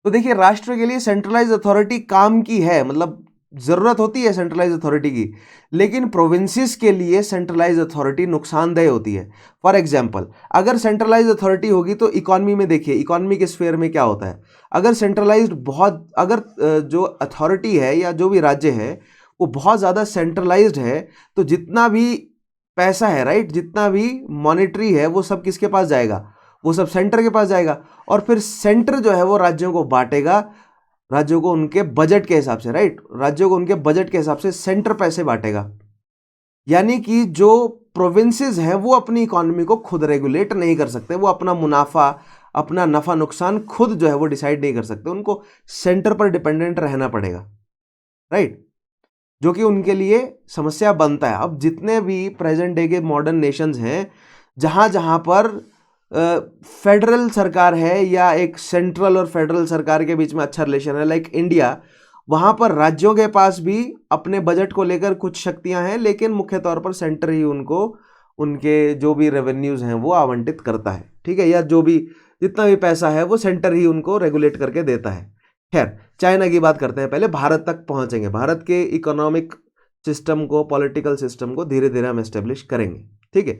तो देखिए राष्ट्र के लिए सेंट्रलाइज अथॉरिटी काम की है, मतलब जरूरत होती है सेंट्रलाइज अथॉरिटी की, लेकिन प्रोविंसेस के लिए सेंट्रलाइज अथॉरिटी नुकसानदेह होती है। फॉर एग्जांपल, अगर सेंट्रलाइज अथॉरिटी होगी तो इकोनॉमी में देखिए, इकोनॉमी के स्फेयर में क्या होता है, अगर सेंट्रलाइज्ड बहुत, अगर जो अथॉरिटी है या जो भी राज्य है वो बहुत ज़्यादा सेंट्रलाइज्ड है, तो जितना भी पैसा है, राइट, जितना भी मॉनेटरी है वो सब किसके पास जाएगा, वो सब सेंटर के पास जाएगा, और फिर सेंटर जो है वो राज्यों को बांटेगा, राज्यों को उनके बजट के हिसाब से, राइट, राज्यों को उनके बजट के हिसाब से सेंटर पैसे बांटेगा। यानी कि जो प्रोविंसेस हैं वो अपनी इकोनॉमी को खुद रेगुलेट नहीं कर सकते, वो अपना मुनाफा, अपना नफा नुकसान खुद जो है वो डिसाइड नहीं कर सकते, उनको सेंटर पर डिपेंडेंट रहना पड़ेगा, राइट, जो कि उनके लिए समस्या बनता है। अब जितने भी प्रेजेंट डे के मॉडर्न नेशंस हैं, जहां जहां पर फेडरल सरकार है या एक सेंट्रल और फेडरल सरकार के बीच में अच्छा रिलेशन है, लाइक इंडिया, वहां पर राज्यों के पास भी अपने बजट को लेकर कुछ शक्तियां हैं, लेकिन मुख्य तौर पर सेंटर ही उनको उनके जो भी रेवेन्यूज हैं वो आवंटित करता है, ठीक है, या जो भी जितना भी पैसा है वो सेंटर ही उनको रेगुलेट करके देता है। खैर, चाइना की बात करते हैं, पहले भारत तक पहुंचेंगे, भारत के इकोनॉमिक सिस्टम को, पॉलिटिकल सिस्टम को धीरे धीरे हम एस्टेब्लिश करेंगे, ठीक है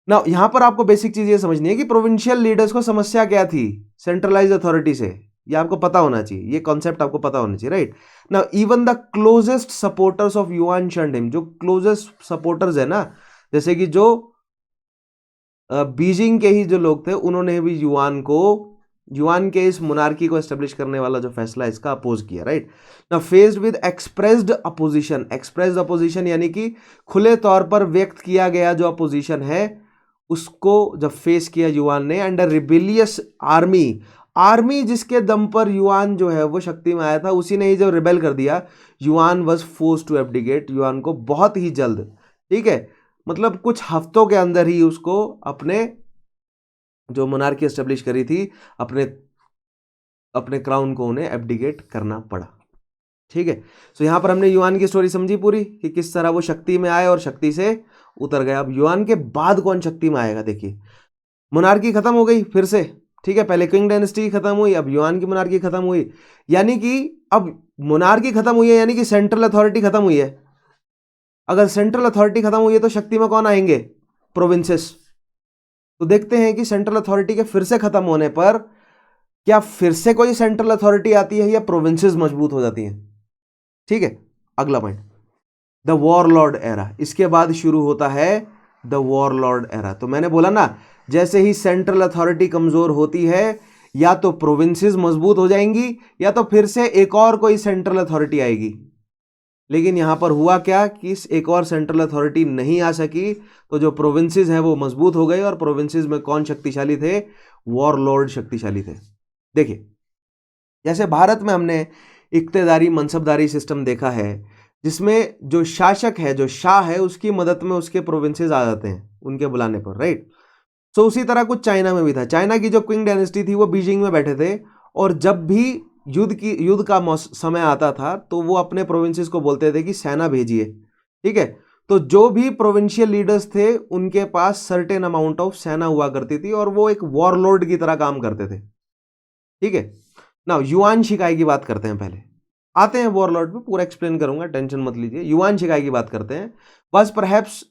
ना। यहां पर आपको बेसिक चीज ये समझनी है कि प्रोविंशियल लीडर्स को समस्या क्या थी सेंट्रलाइज अथॉरिटी से, ये आपको पता होना चाहिए, ये कॉन्सेप्ट आपको पता होना चाहिए, राइट ना। Even the closest supporters of yuan शंड him, जो क्लोजेस्ट सपोर्टर्स है ना, जैसे कि जो बीजिंग के ही जो लोग थे, उन्होंने भी युआन को युआन के इस मोनार्की को एस्टेब्लिश करने वाला जो फैसला है इसका अपोज किया, right. Now faced with expressed opposition, expressed opposition यानी कि खुले तौर पर व्यक्त किया गया जो अपोजिशन है उसको जब फेस किया युआन ने, अंडर रिबेलियस आर्मी, आर्मी जिसके दम पर युआन जो है वो शक्ति में आया था, उसी ने ही जब रिबेल कर दिया, Yuan was forced to abdicate, Yuan को बहुत ही जल्द, ठीक है, मतलब कुछ हफ्तों के अंदर ही उसको अपने जो मोनार्की एस्टेब्लिश करी थी अपने क्राउन को उन्हें एब्डिकेट करना पड़ा, ठीक है। सो यहां पर हमने युआन की स्टोरी समझी पूरी कि किस तरह वो शक्ति में आए और शक्ति से उतर गए। अब युआन के बाद कौन शक्ति में आएगा, देखिए मोनार्की खत्म हो गई फिर से, ठीक है, पहले किंग डायनेस्टी खत्म हुई, अब युआन की मोनार्की खत्म हुई, यानी कि अब मोनार्की खत्म हुई है यानी कि सेंट्रल अथॉरिटी खत्म हुई है। अगर सेंट्रल अथॉरिटी खत्म हुई है तो शक्ति में कौन आएंगे, प्रोविंसेस। तो देखते हैं कि सेंट्रल अथॉरिटी के फिर से खत्म होने पर क्या फिर से कोई सेंट्रल अथॉरिटी आती है या प्रोविंसेस मजबूत हो जाती हैं, ठीक है। अगला पॉइंट, द वॉरलॉर्ड एरा, इसके बाद शुरू होता है द वॉरलॉर्ड एरा। तो मैंने बोला ना, जैसे ही सेंट्रल अथॉरिटी कमजोर होती है या तो प्रोविंसेस मजबूत हो जाएंगी या तो फिर से एक और कोई सेंट्रल अथॉरिटी आएगी। लेकिन यहां पर हुआ क्या कि एक और सेंट्रल अथॉरिटी नहीं आ सकी, तो जो प्रोविंसेस हैं वो मजबूत हो गए। और प्रोविंसेस में कौन शक्तिशाली थे, वॉरलॉर्ड शक्तिशाली थे। देखिए जैसे भारत में हमने इक्तेदारी मनसबदारी सिस्टम देखा है, जिसमें जो शासक है, जो शाह है, उसकी मदद में उसके प्रोविंसेस आ जाते हैं उनके बुलाने पर, राइट। सो उसी तरह कुछ चाइना में भी था। चाइना की जो क्विंग डायनेस्टी थी वो बीजिंग में बैठे थे, और जब भी युद्ध का समय आता था तो वो अपने प्रोविंसेस को बोलते थे कि सेना भेजिए, ठीक है। तो जो भी प्रोविंशियल लीडर्स थे उनके पास सर्टेन अमाउंट ऑफ सेना हुआ करती थी और वो एक वॉरलॉर्ड की तरह काम करते थे, ठीक है। नाउ युआन शिकाई की बात करते हैं, पहले आते हैं वॉरलॉर्ड पे, पूरा एक्सप्लेन करूंगा, टेंशन मत लीजिए। युआन शिकाई की बात करते हैं बस। परहैप्स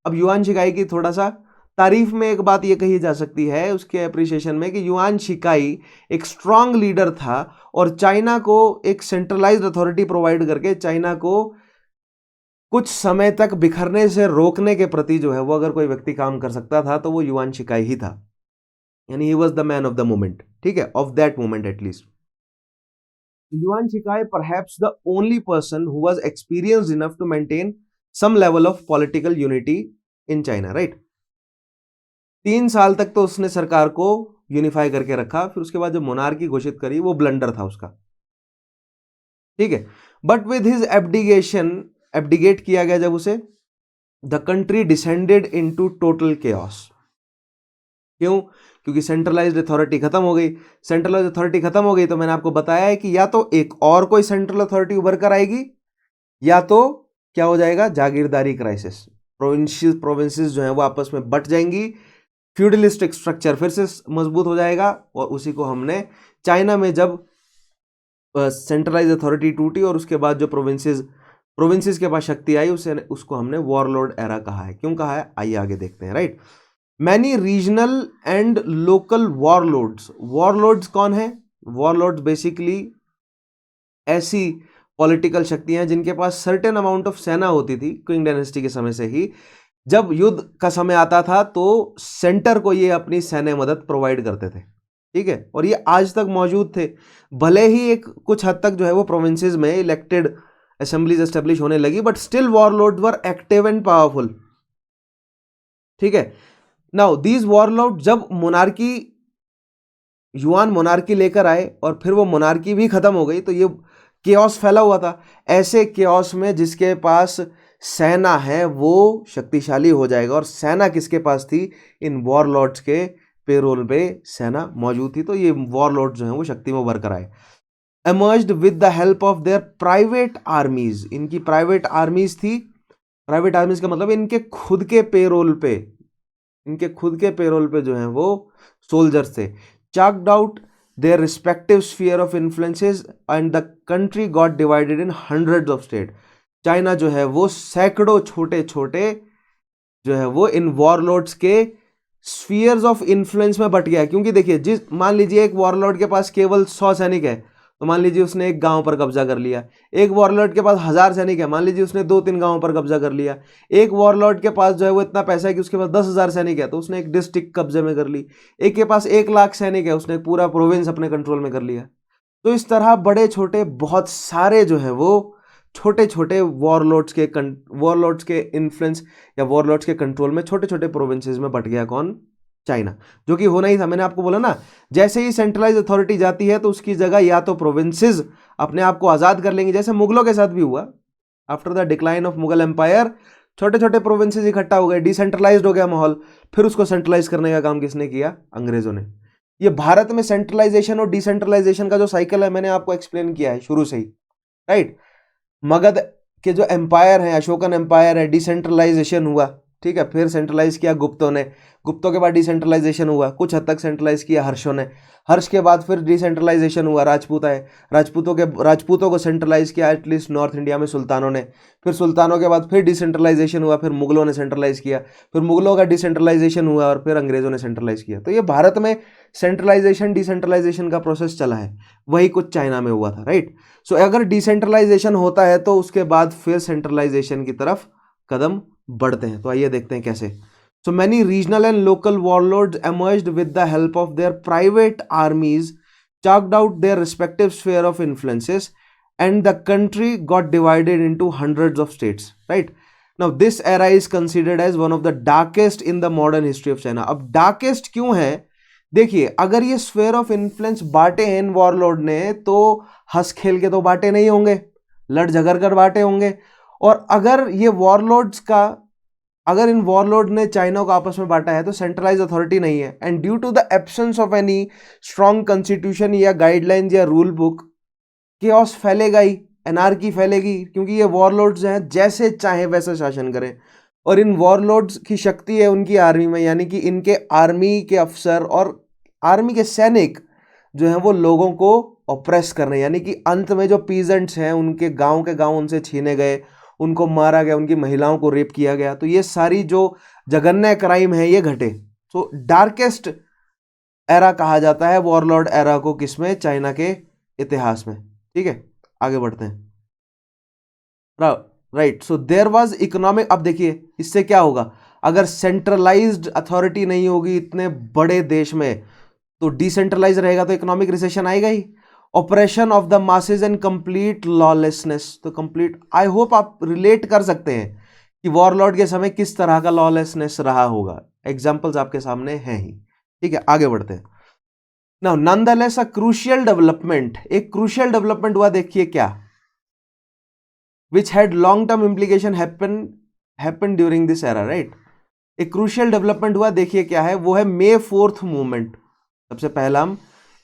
अब युआन शिकाई की थोड़ा सा तारीफ में एक बात ये कही जा सकती है उसके अप्रिसिएशन में कि युआन शिकाई एक स्ट्रांग लीडर था और चाइना को एक सेंट्रलाइज्ड अथॉरिटी प्रोवाइड करके चाइना को कुछ समय तक बिखरने से रोकने के प्रति जो है वो अगर कोई व्यक्ति काम कर सकता था तो वो युआन शिकाई ही था, यानी he was the man of the moment, ठीक है, of that moment at least. Yuan Shikai perhaps the only person who was experienced enough to maintain some level of political unity in China, right. 3 साल तक तो उसने सरकार को unify करके रखा, फिर उसके बाद जो मोनार्की घोषित करी वो ब्लंडर था उसका, ठीक है। बट विद हिज एब्डिगेट किया गया जब उसे, the country descended into total chaos. क्यों? क्योंकि सेंट्रलाइज्ड अथॉरिटी खत्म हो गई। सेंट्रलाइज्ड अथॉरिटी खत्म हो गई तो मैंने आपको बताया है कि या तो एक और कोई सेंट्रल अथॉरिटी उभर कर आएगी या तो क्या हो जाएगा, जागीरदारी क्राइसिस। प्रोविंसेस जो है वो आपस में बट जाएंगी, फ्यूडलिस्टिक स्ट्रक्चर फिर से मजबूत हो जाएगा। और उसी को हमने चाइना में जब सेंट्रलाइज अथॉरिटी टूटी और उसके बाद जो प्रोविंसेस के पास शक्ति आई उसको हमने वॉरलॉर्ड एरा कहा है। क्यों कहा है, आइए आगे देखते हैं, right. Many regional and local warlords कौन है? वॉरलॉर्ड्स बेसिकली ऐसी पॉलिटिकल शक्तियां हैं जिनके पास सर्टेन अमाउंट ऑफ सेना होती थी क्विंग डायनेस्टी के समय से ही। जब युद्ध का समय आता था तो सेंटर को ये अपनी सैन्य मदद प्रोवाइड करते थे, ठीक है। और ये आज तक मौजूद थे, भले ही एक कुछ हद तक जो है वो प्रोविंसेस में इलेक्टेड असेंबलीज एस्टेब्लिश होने लगी, but still warlords were active and powerful, ठीक है। नाउ दीज वॉरलॉर्ड जब युआन मोनार्की लेकर आए और फिर वो मोनार्की भी खत्म हो गई तो ये केओस फैला हुआ था। ऐसे केओस में जिसके पास सेना है वो शक्तिशाली हो जाएगा, और सेना किसके पास थी, इन वॉरलॉर्ड्स के पेरोल पे सेना मौजूद थी। तो ये वॉरलॉर्ड्स जो हैं वो शक्ति में उभर कर आए। Emerged with the help of their private आर्मीज, इनकी प्राइवेट आर्मीज थी। प्राइवेट आर्मीज का मतलब इनके खुद के पेरोल पे जो हैं वो सोल्जर्स थे। Choked out their respective sphere of influences and the country got divided in hundreds of states. China जो है वो सैकड़ों छोटे छोटे जो है वो इन वॉरलॉर्ड्स के स्फीयर्स ऑफ इन्फ्लुएंस में बट गया है। क्योंकि देखिए मान लीजिए एक वॉरलॉर्ड के पास केवल 100 सैनिक है तो मान लीजिए उसने एक गांव पर कब्जा कर लिया। एक वॉरलॉर्ड के पास 1000 सैनिक है, मान लीजिए उसने 2-3 गांवों पर कब्जा कर लिया। एक वॉरलॉर्ड के पास जो है वो इतना पैसा है कि उसके पास 10,000 सैनिक है, तो उसने एक डिस्ट्रिक्ट कब्जे में कर ली। एक के पास 1 लाख सैनिक है, उसने पूरा प्रोविंस अपने कंट्रोल में कर लिया। तो इस तरह बड़े छोटे बहुत सारे जो है वो छोटे छोटे वॉरलॉर्ड्स के इन्फ्लुएंस या वॉरलॉर्ड्स के कंट्रोल में छोटे छोटे प्रोविंसेस में बट गया कौन? चाइना। जो कि होना ही था, मैंने आपको बोला ना, जैसे ही सेंट्रलाइज अथॉरिटी जाती है तो उसकी जगह या तो प्रोविंसेस अपने आप को आजाद कर लेंगे, जैसे मुगलों के साथ भी हुआ। After the decline of Mughal empire छोटे छोटे प्रोविंसेस इकट्ठा हो गए, डिसेंट्रलाइज्ड हो गया माहौल। फिर उसको सेंट्रलाइज करने का काम किसने किया? अंग्रेजों ने। ये भारत में सेंट्रलाइजेशन और डिसेंट्रलाइजेशन का जो साइकिल है मैंने आपको एक्सप्लेन किया है शुरू से ही, राइट। मगध के जो एम्पायर है, अशोकन एम्पायर है, डिसेंट्रलाइजेशन हुआ, ठीक है। फिर सेंट्रलाइज किया गुप्तों ने, गुप्तों के बाद डिसेंट्रलाइजेशन हुआ, कुछ हद तक सेंट्रलाइज किया हर्षों ने, हर्ष के बाद फिर डिसेंट्रलाइजेशन हुआ, राजपूत आए, राजपूतों को सेंट्रलाइज किया एटलीस्ट नॉर्थ इंडिया में सुल्तानों ने। फिर सुल्तानों के बाद फिर डिसेंट्रलाइजेशन हुआ, फिर मुगलों ने सेंट्रलाइज किया, फिर मुगलों का डिसेंट्रलाइजेशन हुआ और फिर अंग्रेजों ने सेंट्रलाइज किया। तो ये भारत में सेंट्रलाइजेशन डिसेंट्रलाइजेशन का प्रोसेस चला है, वही कुछ चाइना में हुआ था, राइट। सो अगर डिसेंट्रलाइजेशन होता है तो उसके बाद फिर सेंट्रलाइजेशन की तरफ कदम बढ़ते हैं। तो आइए देखते हैं कैसे। So many regional and local warlords emerged with the help of their private armies, chalked out their respective sphere of influences, and the country got divided into hundreds of states. Right? Now this era is considered as one of the darkest in the modern history of China. अब darkest क्यों है? देखिए, अगर ये sphere of influence बांटे हैं इन warlord ने, तो हंस खेल के तो बांटे नहीं होंगे, लड़ झगड़ कर बांटे होंगे। और अगर इन वॉरलॉर्ड ने चाइना को आपस में बांटा है तो सेंट्रलाइज अथॉरिटी नहीं है, and due to the absence of any strong constitution या गाइडलाइंस या रूल बुक, केओस फैलेगा ही, एनार्की फैलेगी, क्योंकि ये वॉरलॉर्ड्स हैं जैसे चाहे वैसे शासन करें। और इन वॉरलॉर्ड्स की शक्ति है उनकी आर्मी में, यानी कि इनके आर्मी के अफसर और आर्मी के सैनिक जो हैं वो लोगों को ऑप्रेस कर रहे हैं, यानी कि अंत में जो पीजेंट्स हैं उनके गांव उनसे छीने गए, उनको मारा गया, उनकी महिलाओं को रेप किया गया। तो ये सारी जो जघन्य क्राइम है ये घटे। तो डार्केस्ट एरा कहा जाता है वॉरलॉर्ड एरा को, किसमें? चाइना के इतिहास में। ठीक है, आगे बढ़ते हैं। Right, so there was economic. अब देखिए इससे क्या होगा, अगर सेंट्रलाइज्ड अथॉरिटी नहीं होगी इतने बड़े देश में तो डिसेंट्रलाइज रहेगा तो इकोनॉमिक रिसेशन आएगा ही। Operation of the masses and complete lawlessness, तो कंप्लीट, आई होप आप रिलेट कर सकते हैं कि वॉरलॉर्ड के समय किस तरह का लॉलेसनेस रहा होगा। एग्जांपल्स आपके सामने हैं ही। ठीक है, आगे बढ़ते हैं। Now nonetheless a crucial development, एक क्रूशियल डेवलपमेंट हुआ, देखिए क्या, which had long term implication happen during this era, right? एक क्रूशियल डेवलपमेंट हुआ, देखिए क्या है, वो है मे 4th मूवमेंट। सबसे पहला हम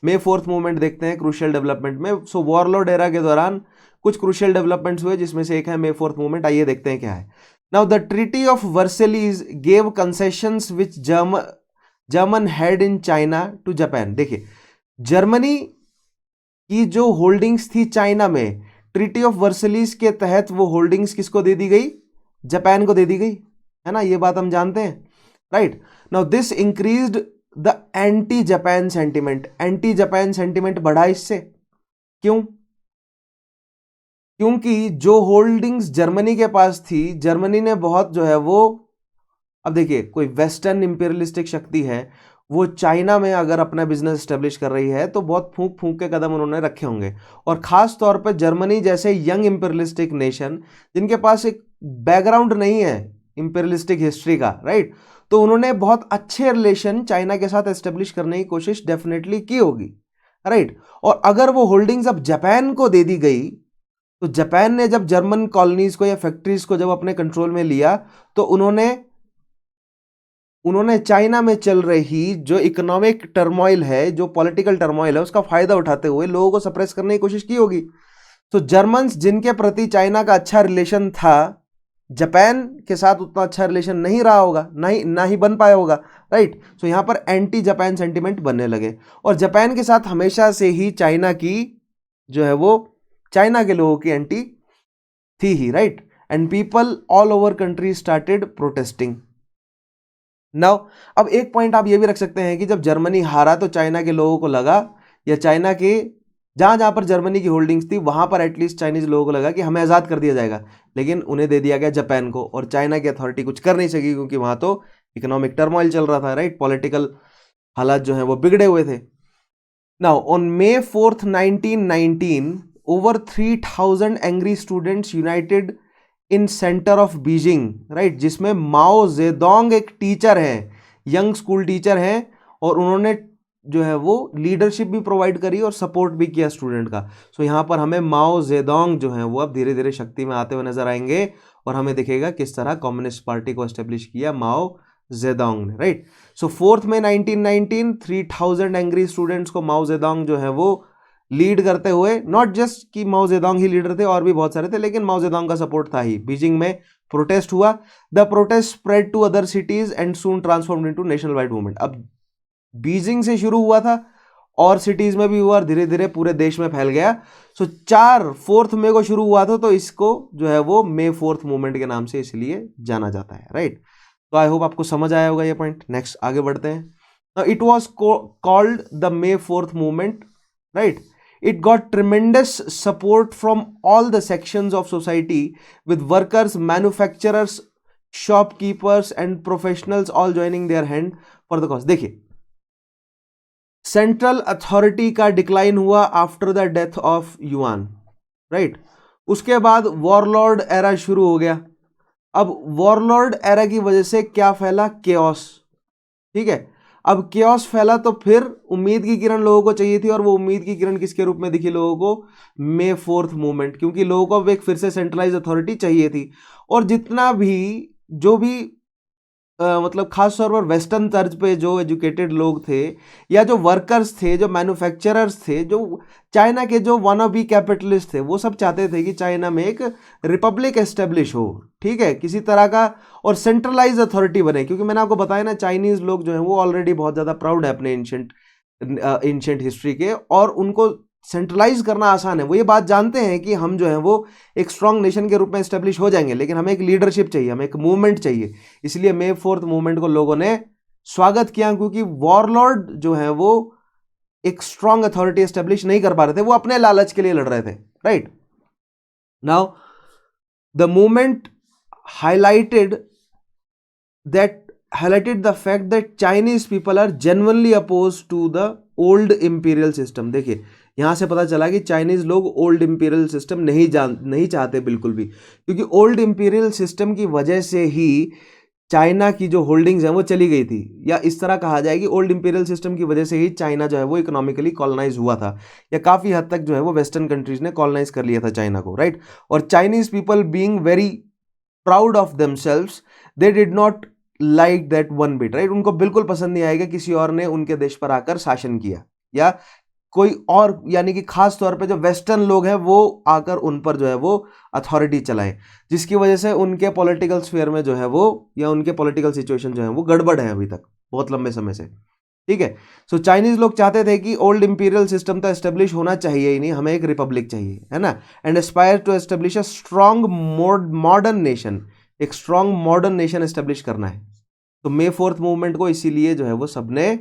मे 4th मूवमेंट देखते हैं क्रूशियल डेवलपमेंट में। सो वॉरलॉर्ड एरा के दौरान कुछ क्रूशियल डेवलपमेंट्स हुए, जिसमें से एक है मे 4th मूवमेंट। आइए देखते हैं क्या है। Now the treaty of Versailles gave concessions which German had in China to Japan. देखिए, जर्मनी की जो होल्डिंग्स थी चाइना में, ट्रीटी ऑफ वर्सेलीज के तहत वो होल्डिंग्स किसको दे दी गई? जापान को दे दी गई, है ना, ये बात हम जानते हैं, right. Now this increased the anti Japan sentiment, anti Japan sentiment बढ़ा इससे। क्यों? क्योंकि जो होल्डिंग्स जर्मनी के पास थी, जर्मनी ने बहुत जो है वो, अब देखिए कोई वेस्टर्न इंपीरियलिस्टिक शक्ति है, वो चाइना में अगर अपना बिजनेस स्टेब्लिश कर रही है तो बहुत फूंक फूंक के कदम उन्होंने रखे होंगे। और खास तौर पर जर्मनी जैसे यंग इंपीरियलिस्टिक नेशन, जिनके पास एक बैकग्राउंड नहीं है इंपीरियलिस्टिक हिस्ट्री का, राइट, तो उन्होंने बहुत अच्छे रिलेशन चाइना के साथ एस्टेब्लिश करने की कोशिश डेफिनेटली की होगी, राइट। और अगर वो होल्डिंग्स अब जापान को दे दी गई, तो जापान ने जब जर्मन कॉलोनीज को या फैक्ट्रीज को जब अपने कंट्रोल में लिया, तो उन्होंने चाइना में चल रही जो इकोनॉमिक टर्मोइल है, जो पॉलिटिकल टर्मोइल है, उसका फायदा उठाते हुए लोगों को सप्रेस करने की कोशिश की होगी। तो जर्मन्स जिनके प्रति चाइना का अच्छा रिलेशन था, जापान के साथ उतना अच्छा रिलेशन नहीं रहा होगा, ना ही बन पाया होगा, राइट। सो यहां पर एंटी जापान सेंटिमेंट बनने लगे। और जापान के साथ हमेशा से ही चाइना की जो है वो, चाइना के लोगों की एंटी थी ही, right. And people all over country started protesting. Now अब एक पॉइंट आप ये भी रख सकते हैं कि जब जर्मनी हारा तो चाइना के लोगों को लगा, या चाइना के जहां जहां पर जर्मनी की होल्डिंग्स थी वहां पर एटलीस्ट चाइनीज लोगों को लगा कि हमें आज़ाद कर दिया जाएगा, लेकिन उन्हें दे दिया गया जापान को, और चाइना की अथॉरिटी कुछ कर नहीं सकी क्योंकि वहां तो इकोनॉमिक टर्मोइल चल रहा था, राइट, पॉलिटिकल हालात जो है वो बिगड़े हुए थे। Now on May 4th 1919 over 3000 angry students United in centre of Beijing, right, जिसमें माओ जेडोंग एक टीचर हैं, यंग स्कूल टीचर हैं, और उन्होंने जो है वो लीडरशिप भी प्रोवाइड करी और सपोर्ट भी किया स्टूडेंट का। सो यहाँ पर हमें माओ जेडोंग जो है वो अब धीरे धीरे शक्ति में आते हुए नजर आएंगे, और हमें दिखेगा किस तरह कम्युनिस्ट पार्टी को एस्टेब्लिश किया माओ जेडोंग ने, राइट। सो 4 मई 1919 3000 एंग्री स्टूडेंट्स को माओ जेडोंग जो है वो लीड करते हुए, नॉट जस्ट कि माओ जेडोंग ही लीडर थे, और भी बहुत सारे थे, लेकिन माओ जेडोंग का सपोर्ट था ही, बीजिंग में प्रोटेस्ट हुआ। The protest spread to other cities and soon transformed into nation wide movement. अब बीजिंग से शुरू हुआ था और सिटीज में भी हुआ और धीरे धीरे पूरे देश में फैल गया। सो 4 मई को शुरू हुआ था, तो इसको जो है वो May 4th मूवमेंट के नाम से इसलिए जाना जाता है, राइट। तो आई होप आपको समझ आया होगा ये पॉइंट। नेक्स्ट आगे बढ़ते हैं। It was called the May 4th movement, right. It got tremendous support from all the sections of society, with workers, manufacturers, shopkeepers and professionals all joining their hand for the cause। देखिए, central authority का decline हुआ after the death of yuan, right. उसके बाद warlord era शुरू हो गया। अब warlord era की वजह से क्या फैला? केओस, ठीक है। अब केओस फैला तो फिर उम्मीद की किरण लोगों को चाहिए थी, और वो उम्मीद की किरण किसके रूप में दिखी लोगों को? May 4th मूवमेंट, क्योंकि लोगों को अब एक फिर से सेंट्रलाइज अथॉरिटी चाहिए थी। और जितना भी जो भी मतलब खास तौर पर वेस्टर्न तर्ज पे जो एजुकेटेड लोग थे, या जो वर्कर्स थे, जो मैन्युफैक्चरर्स थे, जो चाइना के जो वन बी कैपिटलिस्ट थे, वो सब चाहते थे कि चाइना में एक रिपब्लिक एस्टेब्लिश हो, ठीक है, किसी तरह का, और सेंट्रलाइज अथॉरिटी बने। क्योंकि मैंने आपको बताया ना, चाइनीज लोग जो हैं वो ऑलरेडी बहुत ज़्यादा प्राउड है अपने एंशिएंट हिस्ट्री के, और उनको सेंट्रलाइज करना आसान है। वो ये बात जानते हैं कि हम जो है वो एक स्ट्रांग नेशन के रूप में एस्टेब्लिश हो जाएंगे, लेकिन हमें एक लीडरशिप चाहिए, हमें एक मूवमेंट चाहिए। इसलिए May 4th मूवमेंट को लोगों ने स्वागत किया, क्योंकि वॉरलॉर्ड जो है वो एक स्ट्रांग अथॉरिटी एस्टेब्लिश नहीं कर पा रहे थे, वो अपने लालच के लिए लड़ रहे थे, right. Now the movement highlighted the fact that Chinese people are genuinely opposed to the old imperial system। देखिए, यहां से पता चला कि चाइनीज लोग ओल्ड इंपीरियल सिस्टम नहीं चाहते बिल्कुल भी, क्योंकि ओल्ड इंपीरियल सिस्टम की वजह से ही चाइना की जो होल्डिंग्स हैं वो चली गई थी, या इस तरह कहा जाए कि ओल्ड इंपीरियल सिस्टम की वजह से ही चाइना जो है वो इकोनॉमिकली कॉलोनाइज हुआ था, या काफ़ी हद तक जो है वो वेस्टर्न कंट्रीज ने कॉलोनाइज कर लिया था चाइना को, राइट। और Chinese people being very proud of themselves, they did not like that one bit, right. उनको बिल्कुल पसंद नहीं आएगा किसी और ने उनके देश पर आकर शासन किया, या कोई और, यानी कि खास तौर पे जो वेस्टर्न लोग हैं वो आकर उन पर जो है वो अथॉरिटी चलाए, जिसकी वजह से उनके पॉलिटिकल स्फीयर में जो है वो, या उनके पॉलिटिकल सिचुएशन जो है वो गड़बड़ है अभी तक बहुत लंबे समय से, ठीक है। सो चाइनीज लोग चाहते थे कि ओल्ड इंपीरियल सिस्टम तो एस्टेब्लिश होना चाहिए ही नहीं, हमें एक रिपब्लिक चाहिए, है ना। And aspire to establish a strong modern nation, एक स्ट्रॉन्ग मॉडर्न नेशन एस्टेब्लिश करना है। तो May 4th मूवमेंट को इसीलिए जो है वो सबने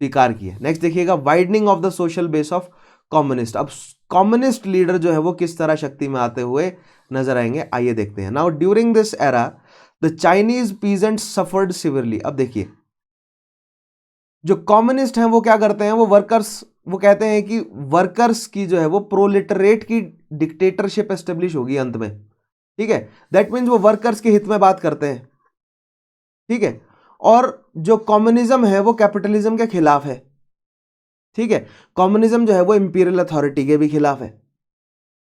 स्वीकार किया। नेक्स्ट देखिएगा, widening of the social base of communist. अब कम्युनिस्ट लीडर जो है वो किस तरह शक्ति में आते हुए नजर आएंगे, आइए देखते हैं। Now during this era the Chinese peasants suffered severely. अब देखिए, जो कम्युनिस्ट हैं वो क्या करते हैं, वो वर्कर्स, वो कहते हैं कि वर्कर्स की जो है वो प्रोलेटरेट की डिक्टेटरशिप एस्टेब्लिश होगी अंत में, ठीक है। दैट मीन्स वो वर्कर्स के हित में बात करते हैं, ठीक है। और जो कम्युनिज्म है वो कैपिटलिज्म के खिलाफ है, ठीक है। कम्युनिज्म जो है वो इंपीरियल अथॉरिटी के भी खिलाफ है।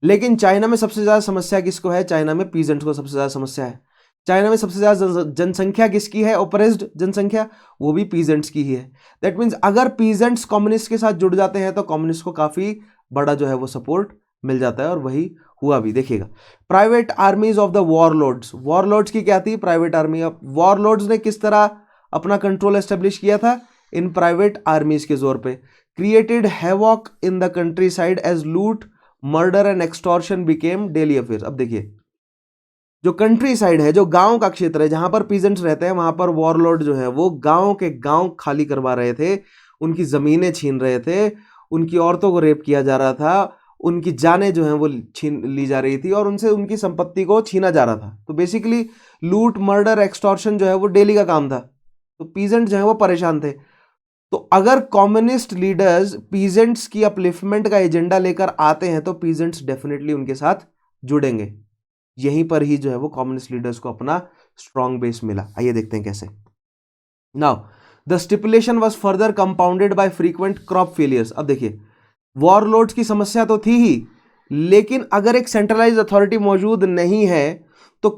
लेकिन चाइना में सबसे ज्यादा समस्या किसको है? चाइना में पीजेंट्स को सबसे ज्यादा समस्या है। चाइना में सबसे ज्यादा जनसंख्या किसकी है? ऑप्रेस्ड जनसंख्या, वो भी पीजेंट्स की ही है। दैट मीन्स अगर पीजेंट्स कम्युनिस्ट के साथ जुड़ जाते हैं तो कम्युनिस्ट को काफी बड़ा जो है वो सपोर्ट मिल जाता है, और वही हुआ भी। देखिएगा, private आर्मीज of the warlords. Warlords की क्या थी? Private army. ऑफ वॉरलॉर्ड्स ने किस तरह अपना कंट्रोल एस्टेब्लिश किया था? इन प्राइवेट आर्मीज के जोर पे। Created havoc in the countryside as loot, murder and extortion became daily affairs. अब देखिए, जो कंट्री साइड है, जो गांव का क्षेत्र है, जहां पर पीजेंट्स रहते हैं, वहां पर वॉरलॉर्ड जो है वो गांव के गांव खाली करवा रहे थे, उनकी जमीनें छीन रहे थे, उनकी औरतों को रेप किया जा रहा था, उनकी जानें जो हैं वो छीन ली जा रही थी और उनसे उनकी संपत्ति को छीना जा रहा था। तो बेसिकली लूट, मर्डर, एक्सटॉर्शन जो है वो डेली का काम था। तो पीजेंट जो है वो परेशान थे। तो अगर कम्युनिस्ट लीडर्स पीजेंट्स की अपलिफ्टमेंट का एजेंडा लेकर आते हैं तो पीजेंट्स डेफिनेटली उनके साथ जुड़ेंगे। यहीं पर ही जो है वो कम्युनिस्ट लीडर्स को अपना स्ट्रॉन्ग बेस मिला। आइए देखते हैं कैसे। Now the stipulation was further compounded by frequent crop failures. अब देखिए, वॉरलॉर्ड्स की समस्या तो थी ही, लेकिन अगर एक सेंट्रलाइज्ड अथॉरिटी मौजूद नहीं है तो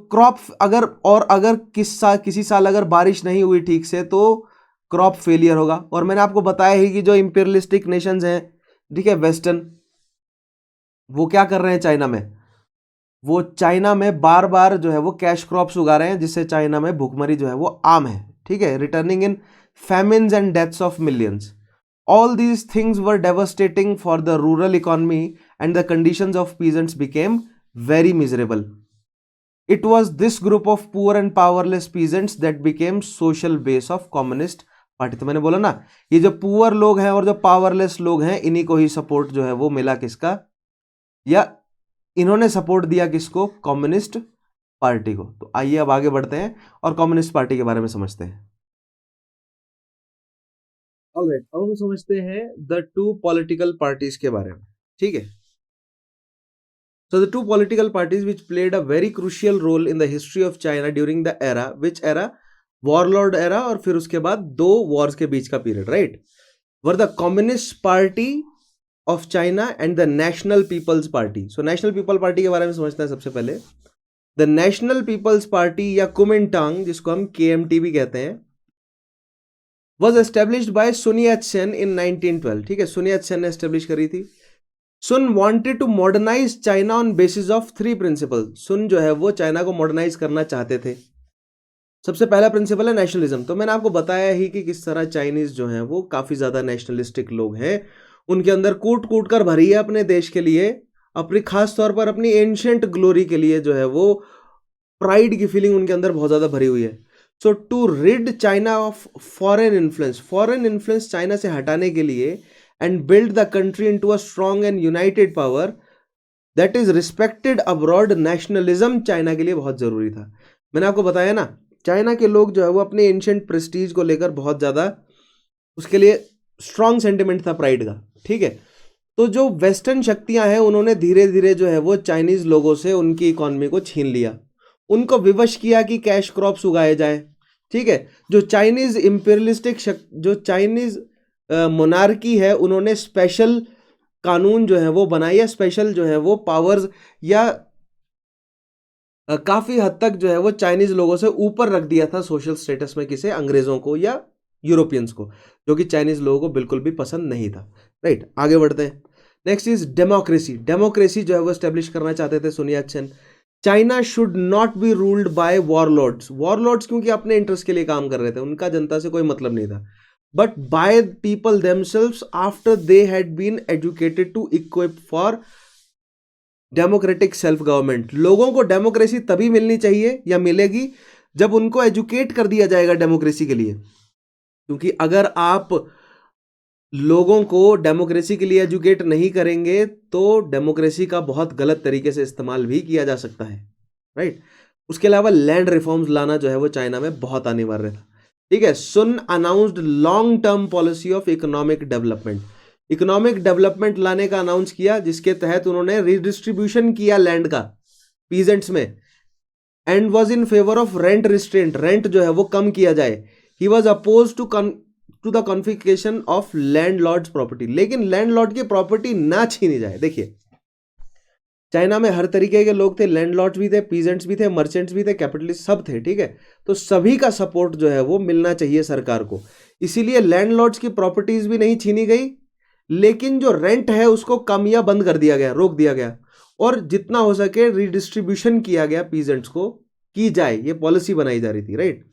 अगर किसी साल अगर बारिश नहीं हुई ठीक से तो क्रॉप फेलियर होगा। और मैंने आपको बताया ही कि जो इंपीरियलिस्टिक नेशंस हैं, ठीक है, वेस्टर्न, वो क्या कर रहे हैं चाइना में, वो चाइना में बार बार जो है वो कैश क्रॉप्स उगा रहे हैं, जिससे चाइना में भूखमरी जो है वो आम है, ठीक है, returning in famines and deaths of millions. All these things were devastating for the rural economy and the conditions of peasants became very miserable. It was this group of poor and powerless peasants that became social base of communist party. तो मैंने बोला ना, ये जो poor लोग हैं और जो पावरलेस लोग हैं, इन्हीं को ही सपोर्ट जो है वो मिला किसका, या इन्होंने सपोर्ट दिया किसको, कम्युनिस्ट पार्टी को। तो आइए अब आगे बढ़ते हैं और कम्युनिस्ट पार्टी के बारे में समझते हैं। ऑलराइट, अब हम समझते हैं द टू पॉलिटिकल पार्टीज के बारे में, ठीक है। So the two political parties which played a very crucial role in the history of China during the era, which era, warlord era, और फिर उसके बाद दो wars के बीच का period, right, were the Communist Party of China and the National People's Party. So National People Party के बारे में समझते हैं सबसे पहले। The National People's Party या कुमिंटांग, जिसको हम KMT भी कहते हैं, was established by Sun Yat-sen in 1912, ठीक है, सुन यत सेन ने एस्टेब्लिश करी थी। Sun wanted to modernise China on basis of three principle. Sun जो है वो चाइना को मॉडर्नाइज करना चाहते थे। सबसे पहला प्रिंसिपल है नेशनलिज्म। तो मैंने आपको बताया ही कि किस तरह चाइनीज जो हैं वो काफी ज्यादा नेशनलिस्टिक लोग हैं, उनके अंदर कूट कूट कर भरी है अपने देश के लिए, अपनी खास तौर पर अपनी एंशिएंट ग्लोरी के लिए जो है वो प्राइड की फीलिंग उनके अंदर बहुत ज्यादा भरी हुई है। So to rid China of foreign influence China से हटाने के लिए and build the country into a strong and united power that is respected abroad, nationalism China के लिए बहुत जरूरी था। मैंने आपको बताया ना, चाइना के लोग जो है वो अपने एंशिएंट प्रेस्टीज को लेकर बहुत ज्यादा, उसके लिए स्ट्रॉन्ग सेंटिमेंट था प्राइड का, ठीक है। तो जो वेस्टर्न शक्तियां हैं उन्होंने धीरे धीरे जो है वो चाइनीज लोगों से उनकी इकोनॉमी को छीन लिया, उनको विवश किया कि कैश क्रॉप्स उगाए जाए, ठीक है। जो चाइनीज इंपीरियलिस्टिक जो चाइनीज मोनार्की है, उन्होंने स्पेशल कानून जो है वो बनाए, या स्पेशल जो है वो पावर्स, या काफी हद तक जो है वो चाइनीज लोगों से ऊपर रख दिया था सोशल स्टेटस में, किसे, अंग्रेजों को या यूरोपियंस को, जो कि चाइनीज लोगों को बिल्कुल भी पसंद नहीं था, राइट। आगे बढ़ते हैं। Next is democracy. डेमोक्रेसी जो है वो एस्टेब्लिश करना चाहते थे सुन यत Sen. China should not be ruled by warlords. Warlords क्योंकि अपने इंटरेस्ट के लिए काम कर रहे थे, उनका जनता से कोई मतलब नहीं था, but by people themselves after they had been educated to equip for democratic self government। लोगों को डेमोक्रेसी तभी मिलनी चाहिए या मिलेगी जब उनको एजुकेट कर दिया जाएगा डेमोक्रेसी के लिए, क्योंकि अगर आप लोगों को डेमोक्रेसी के लिए एजुकेट नहीं करेंगे तो डेमोक्रेसी का बहुत गलत तरीके से इस्तेमाल भी किया जा सकता है, राइट। उसके अलावा लैंड रिफॉर्म्स लाना जो है वो चाइना में बहुत अनिवार्य था, ठीक है। Sun announced long term policy of economic development. Economic development लाने का अनाउंस किया, जिसके तहत उन्होंने रिडिस्ट्रीब्यूशन किया लैंड का पीजेंट्स में, and was in favour of rent restraint. Rent जो है वो कम किया जाए। He was oppose to the confiscation of landlords property. लेकिन लैंडलॉर्ड की प्रॉपर्टी ना छीनी जाए। देखिए, चाइना में हर तरीके के लोग थे, लैंडलॉर्ड्स भी थे, पीजेंट्स भी थे, मर्चेंट्स भी थे, कैपिटलिस्ट सब थे, ठीक है। तो सभी का सपोर्ट जो है वो मिलना चाहिए सरकार को, इसीलिए लैंडलॉर्ड्स की प्रॉपर्टीज भी नहीं छीनी गई, लेकिन जो रेंट है उसको कम या बंद कर दिया गया, रोक दिया गया, और जितना हो सके रिडिस्ट्रीब्यूशन किया गया पीजेंट्स को, की जाए, ये पॉलिसी बनाई जा रही थी, राइट,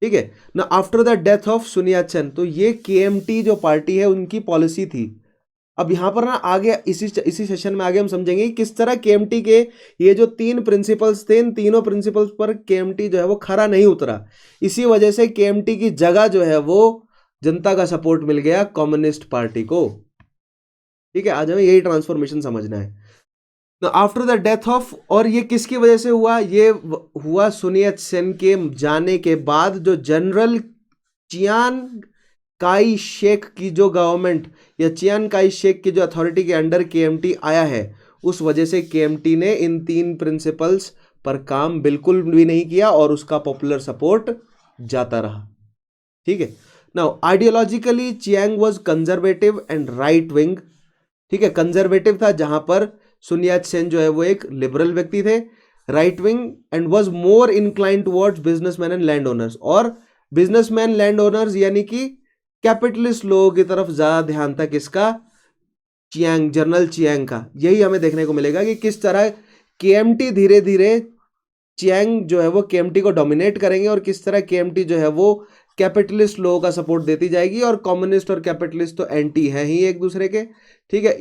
ठीक है ना। आफ्टर द डेथ ऑफ सुन यत सेन, तो ये KMT जो पार्टी है उनकी पॉलिसी थी। अब यहां पर ना आगे इसी सेशन में आगे हम समझेंगे कि किस तरह KMT के ये जो तीन प्रिंसिपल्स थे, इन तीनों प्रिंसिपल्स पर KMT जो है वो खरा नहीं उतरा। इसी वजह से KMT की जगह जो है वो जनता का सपोर्ट मिल गया कम्युनिस्ट पार्टी को। ठीक है, आज हमें यही ट्रांसफॉर्मेशन समझना है। आफ्टर द डेथ ऑफ, और ये किसकी वजह से हुआ, ये हुआ sun Yat-sen के जाने के बाद, जो जनरल चियान काई शेक की जो गवर्नमेंट या चियान काई शेक की जो अथॉरिटी के अंडर केएमटी आया है, उस वजह से केएमटी ने इन 3 प्रिंसिपल्स पर काम बिल्कुल भी नहीं किया और उसका पॉपुलर सपोर्ट जाता रहा। ठीक है, now ideologically Chiang was conservative and right wing. ठीक है, कंजर्वेटिव था, जहां पर sun Yat-sen जो है वो एक लिबरल व्यक्ति थे, right wing and was more incline towards businessman and land owners, और बिजनेसमैन लैंड ओनर्स यानी कि कैपिटलिस्ट लोगों की तरफ ज्यादा ध्यान था किसका, चियांग, जनरल चियांग का। यही हमें देखने को मिलेगा कि किस तरह केएमटी धीरे धीरे, चियांग जो है वो केएमटी को डोमिनेट करेंगे और किस तरह केएमटी जो है वो कैपिटलिस्ट लोगों का सपोर्ट देती जाएगी, और कम्युनिस्ट और कैपिटलिस्ट तो एंटी है ही एक दूसरे के। ठीक है,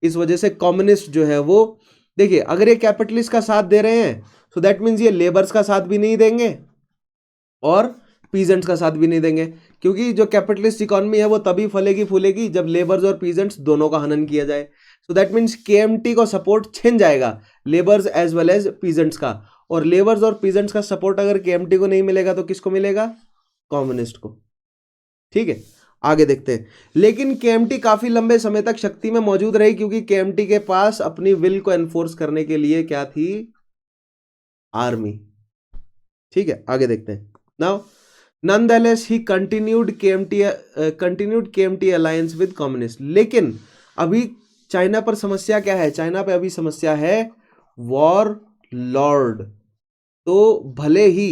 इस वजह से कम्युनिस्ट जो है वो, देखिए अगर ये कैपिटलिस्ट का साथ दे रहे हैं सो दैट मीन्स ये लेबर्स का साथ भी नहीं देंगे और पीजेंट्स का साथ भी नहीं देंगे, क्योंकि जो कैपिटलिस्ट इकोनॉमी है वो तभी फलेगी फूलेगी जब लेबर्स और पीजेंट्स दोनों का हनन किया जाए। सो दैट मीन्स केएमटी को सपोर्ट छिन जाएगा labours as well as peasants का, और लेबर्स और पीजेंट्स का सपोर्ट अगर केएमटी को नहीं मिलेगा तो किसको मिलेगा, कम्युनिस्ट को। ठीक है, आगे देखते हैं। लेकिन केएमटी काफी लंबे समय तक शक्ति में मौजूद रही, क्योंकि केएमटी के पास अपनी विल को एनफोर्स करने के लिए क्या थी, आर्मी। ठीक है, आगे देखते हैं। Now nonetheless he continued KMT alliance with communist। लेकिन अभी चाइना पर समस्या क्या है, चाइना पे अभी समस्या है वॉर लॉर्ड। तो भले ही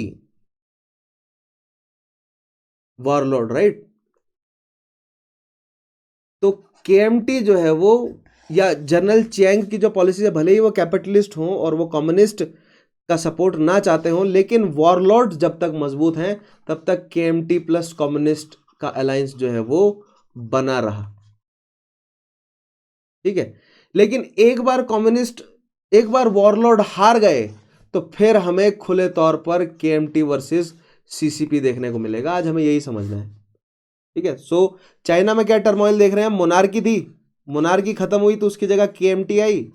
वॉर लॉर्ड, राइट, तो केएमटी जो है वो, या जनरल चियांग की जो पॉलिसी है, भले ही वो कैपिटलिस्ट हों और वो कम्युनिस्ट का सपोर्ट ना चाहते हों, लेकिन वॉरलॉर्ड जब तक मजबूत हैं तब तक केएमटी प्लस कम्युनिस्ट का अलायंस जो है वो बना रहा। ठीक है, लेकिन एक बार वॉरलॉर्ड हार गए तो फिर हमें खुले तौर पर केएमटी वर्सेस सीसीपी देखने को मिलेगा। आज हमें यही समझना है। ठीक है, सो चाइना में क्या टर्मोइल देख रहे हैं, मोनार्की थी, मोनार्की खत्म हुई तो उसकी जगह केएमटी आई,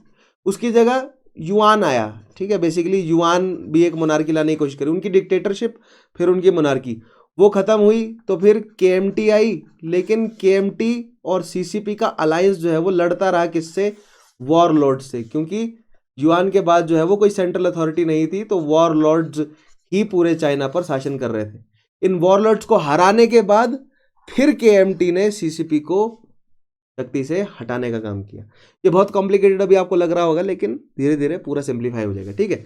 उसकी जगह युआन आया। ठीक है, बेसिकली युआन भी एक मोनार्की लाने की कोशिश करी, उनकी डिक्टेटरशिप फिर उनकी मोनार्की, वो खत्म हुई तो फिर केएमटी आई। लेकिन केएमटी और सीसीपी का अलायंस जो है वो लड़ता रहा किससे, वॉरलॉर्ड से, क्योंकि युआन के बाद जो है वो कोई सेंट्रल अथॉरिटी नहीं थी, तो वॉरलॉर्ड्स ही पूरे चाइना पर शासन कर रहे थे। इन वॉरलॉर्ड्स को हराने के बाद फिर केएमटी ने सीसीपी को शक्ति से हटाने का काम किया। ये बहुत कॉम्प्लिकेटेड अभी आपको लग रहा होगा, लेकिन धीरे धीरे पूरा सिंप्लीफाई हो जाएगा। ठीक है,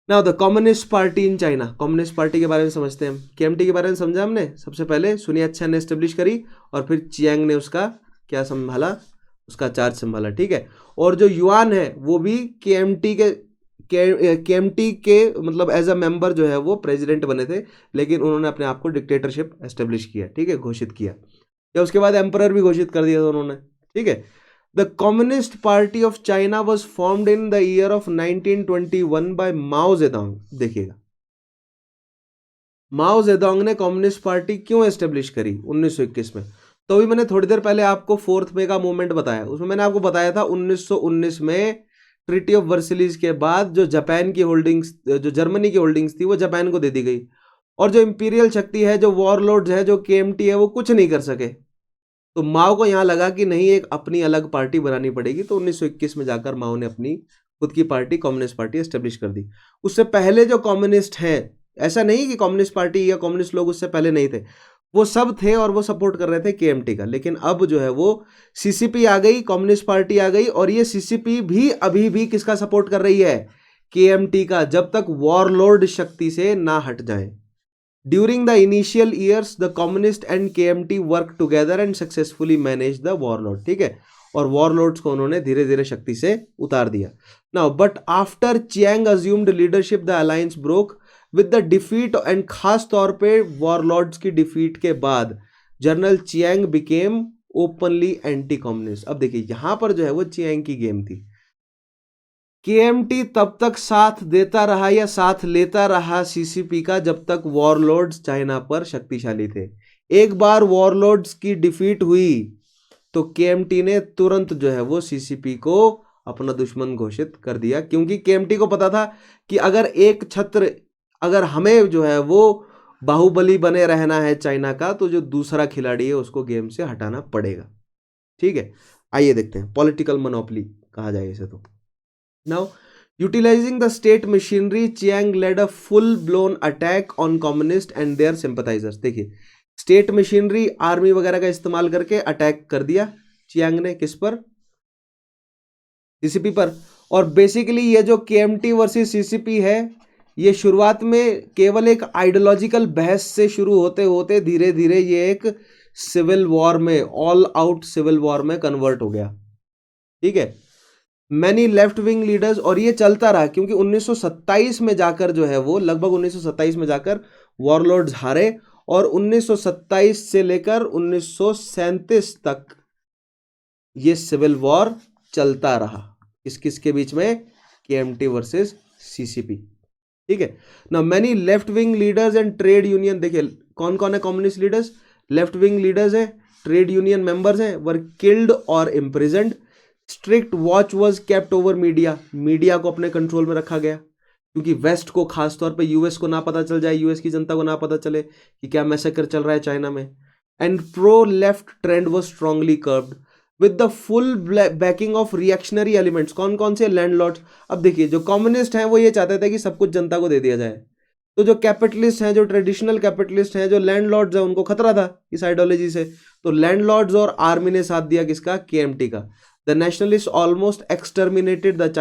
now the communist party in China. Communist party के बारे में समझते हैं हम। केएमटी के बारे में समझा हमने, सबसे पहले sun Yat-sen ने एस्टेब्लिश करी और फिर चियांग ने उसका क्या संभाला, उसका चार्ज संभाला। ठीक है, और जो युआन है वो भी केएमटी के मतलब एज अ मेंबर जो है वो प्रेसिडेंट बने थे, लेकिन उन्होंने अपने आप को डिक्टेटरशिप एस्टेब्लिश किया। ठीक है, घोषित किया, या उसके बाद एम्परर भी घोषित कर दिया था उन्होंने। ठीक है, the communist party of China was formed in the year of 1921 by Mao Zedong. देखिएगा, माओ जेडोंग ने कम्युनिस्ट पार्टी क्यों एस्टेब्लिश करी 1921 में, तो अभी मैंने थोड़ी देर पहले आपको 4th मे का मूवमेंट बताया, उसमें मैंने आपको बताया था 1919 में ट्रीटी ऑफ वर्सिलीज के बाद जो जापान की होल्डिंग्स, जो जर्मनी की होल्डिंग्स थी वो जापान को दे दी गई, और जो इंपीरियल शक्ति है, जो वॉरलॉर्ड्स है, जो केएमटी है, वो कुछ नहीं कर सके। तो माओ को यहाँ लगा कि नहीं, एक अपनी अलग पार्टी बनानी पड़ेगी, तो 1921 में जाकर माओ ने अपनी खुद की पार्टी, कम्युनिस्ट पार्टी एस्टेब्लिश कर दी। उससे पहले जो कम्युनिस्ट हैं, ऐसा नहीं कि कम्युनिस्ट पार्टी या कम्युनिस्ट लोग उससे पहले नहीं थे, वो सब थे और वो सपोर्ट कर रहे थे केएमटी का। लेकिन अब जो है वो सीसीपी आ गई, कम्युनिस्ट पार्टी आ गई, और ये सीसीपी भी अभी भी किसका सपोर्ट कर रही है, केएमटी का, जब तक वॉरलॉर्ड शक्ति से ना हट जाए। During the initial years, the communist and KMT worked together and successfully managed the warlord। ठीक है, और वॉरलॉर्ड्स को उन्होंने धीरे धीरे शक्ति से उतार दिया। Now, but after Chiang assumed leadership, the alliance broke with the defeat, and खास तौर पे वॉरलॉर्ड्स की डिफीट के बाद general Chiang became openly anti communist। अब देखिए यहां पर जो है वो चियांग की गेम थी। केएमटी तब तक साथ देता रहा या साथ लेता रहा सीसीपी का जब तक वॉरलॉर्ड्स चाइना पर शक्तिशाली थे। एक बार वॉरलॉर्ड्स की डिफीट हुई तो केएमटी ने तुरंत जो है वो सीसीपी को अपना दुश्मन घोषित कर दिया, क्योंकि केएमटी को पता था कि अगर एक छत्र, अगर हमें जो है वो बाहुबली बने रहना है चाइना का, तो जो दूसरा खिलाड़ी है उसको गेम से हटाना पड़ेगा। ठीक है, आइए देखते हैं, पॉलिटिकल मोनोपोली कहा जाए इसे। तो now utilizing the state machinery, Chiang led a full blown attack on communist and their sympathizers. देखिए, स्टेट मशीनरी, आर्मी वगैरह का इस्तेमाल करके अटैक कर दिया चियांग ने, किस पर? सीसीपी पर। और बेसिकली ये जो केएमटी वर्सेस सीसीपी है, ये शुरुआत में केवल एक आइडियोलॉजिकल बहस से शुरू होते होते धीरे धीरे ये एक सिविल वॉर में, ऑल आउट सिविल वॉर में कन्वर्ट हो गया। ठीक है, मैनी लेफ्ट विंग लीडर्स, और ये चलता रहा क्योंकि 1927 में जाकर जो है वो, लगभग 1927 में जाकर वॉरलॉर्ड्स हारे, और 1927 से लेकर 1937 तक ये सिविल वॉर चलता रहा। किस किस के बीच में? KMT versus CCP. ठीक है ना, many left wing leaders and trade union, देखिए कौन कौन है communist leaders? Left wing leaders है, ट्रेड यूनियन मेंबर्स हैं, वर किल्ड और imprisoned. Strict watch was kept over media, media को अपने कंट्रोल में रखा गया, क्योंकि वेस्ट को, खासतौर पे यूएस को ना पता चल जाए, यूएस की जनता को ना पता चले कि क्या मैसेकर चल रहा है चाइना में। And pro left trend was strongly curved with the full banking of reactionary elements. कौन कौन से? लैंडलॉर्ड्स। अब देखिए, जो कम्युनिस्ट हैं वो ये चाहते थे कि सब कुछ जनता को दे दिया जाए, तो जो कैपिटलिस्ट हैं, जो ट्रेडिशनल कैपिटलिस्ट हैं, जो लैंडलॉर्ड्स हैं, उनको खतरा था इस आइडियोलॉजी से, तो लैंडलॉर्ड्स और आर्मी ने साथ दिया किसका? केएमटी का। The nationalist almost exterminated the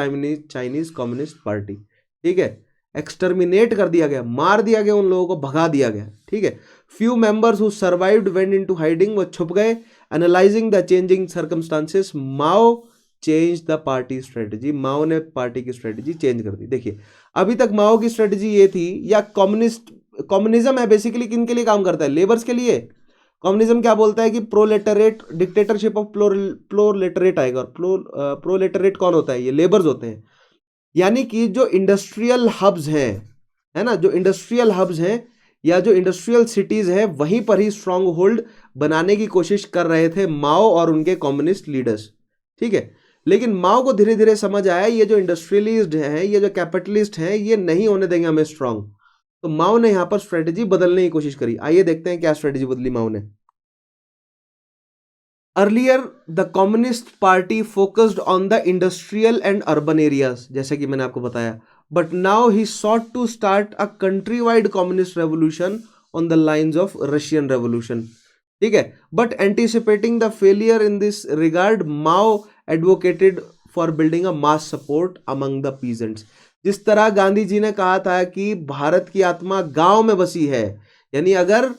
Chinese communist party. ठीक है, एक्सटर्मिनेट कर दिया गया, मार दिया गया, उन लोगों को भगा दिया गया। ठीक है, few members who survived went into hiding, वो छुप गए। Analysing the changing circumstances, Mao change the party strategy, Mao ने पार्टी की स्ट्रेटेजी चेंज कर दी। देखिए, अभी तक माओ की स्ट्रेटेजी ये थी, या कम्युनिज्म है बेसिकली किन के लिए काम करता है? लेबर्स के लिए। कम्युनिज्म क्या बोलता है कि प्रोलेटरेट, डिक्टेटरशिप ऑफ प्रोलेटरेट आएगा, और प्रोलेटरेट कौन होता है? ये लेबर्स होते हैं। यानी कि जो इंडस्ट्रियल हब्स हैं, है ना, जो इंडस्ट्रियल हब्स हैं या जो इंडस्ट्रियल सिटीज है, वहीं पर ही स्ट्रांग होल्ड बनाने की कोशिश कर रहे थे माओ और उनके कम्युनिस्ट लीडर्स। ठीक है, लेकिन माओ को धीरे धीरे समझ आया ये जो इंडस्ट्रियलिस्ट हैं, ये जो कैपिटलिस्ट हैं, ये नहीं होने देंगे हमें स्ट्रांग, तो माओ ने यहां पर स्ट्रेटेजी बदलने की कोशिश करी। आइए देखते हैं क्या स्ट्रेटेजी बदली माओ ने। Earlier the communist party focused on the industrial and urban areas, जैसे कि मैंने आपको बताया, but now he sought to start a country wide communist revolution on the lines of Russian revolution. ठीक है, but anticipating the failure in this regard, Mao advocated for building a mass support among the peasants. जिस तरह गांधी जी ने कहा था कि भारत की आत्मा गांव में बसी है, यानी अगर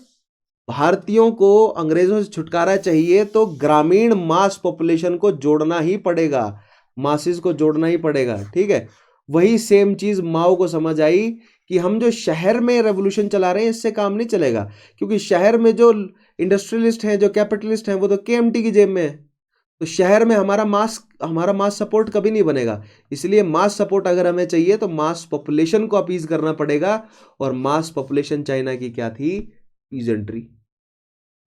भारतीयों को अंग्रेजों से छुटकारा चाहिए तो ग्रामीण मास पॉपुलेशन को जोड़ना ही पड़ेगा, मासिस को जोड़ना ही पड़ेगा। ठीक है, वही सेम चीज माओ को समझ आई कि हम जो शहर में रेवोल्यूशन चला रहे हैं इससे काम नहीं चलेगा, क्योंकि शहर में जो इंडस्ट्रियलिस्ट हैं, जो कैपिटलिस्ट हैं, वो तो केएमटी की जेब में है, तो शहर में हमारा मास सपोर्ट कभी नहीं बनेगा। इसलिए मास सपोर्ट अगर हमें चाहिए तो मास पॉपुलेशन को अपीज करना पड़ेगा, और मास पॉपुलेशन चाइना की क्या थी? पीजेंट्री।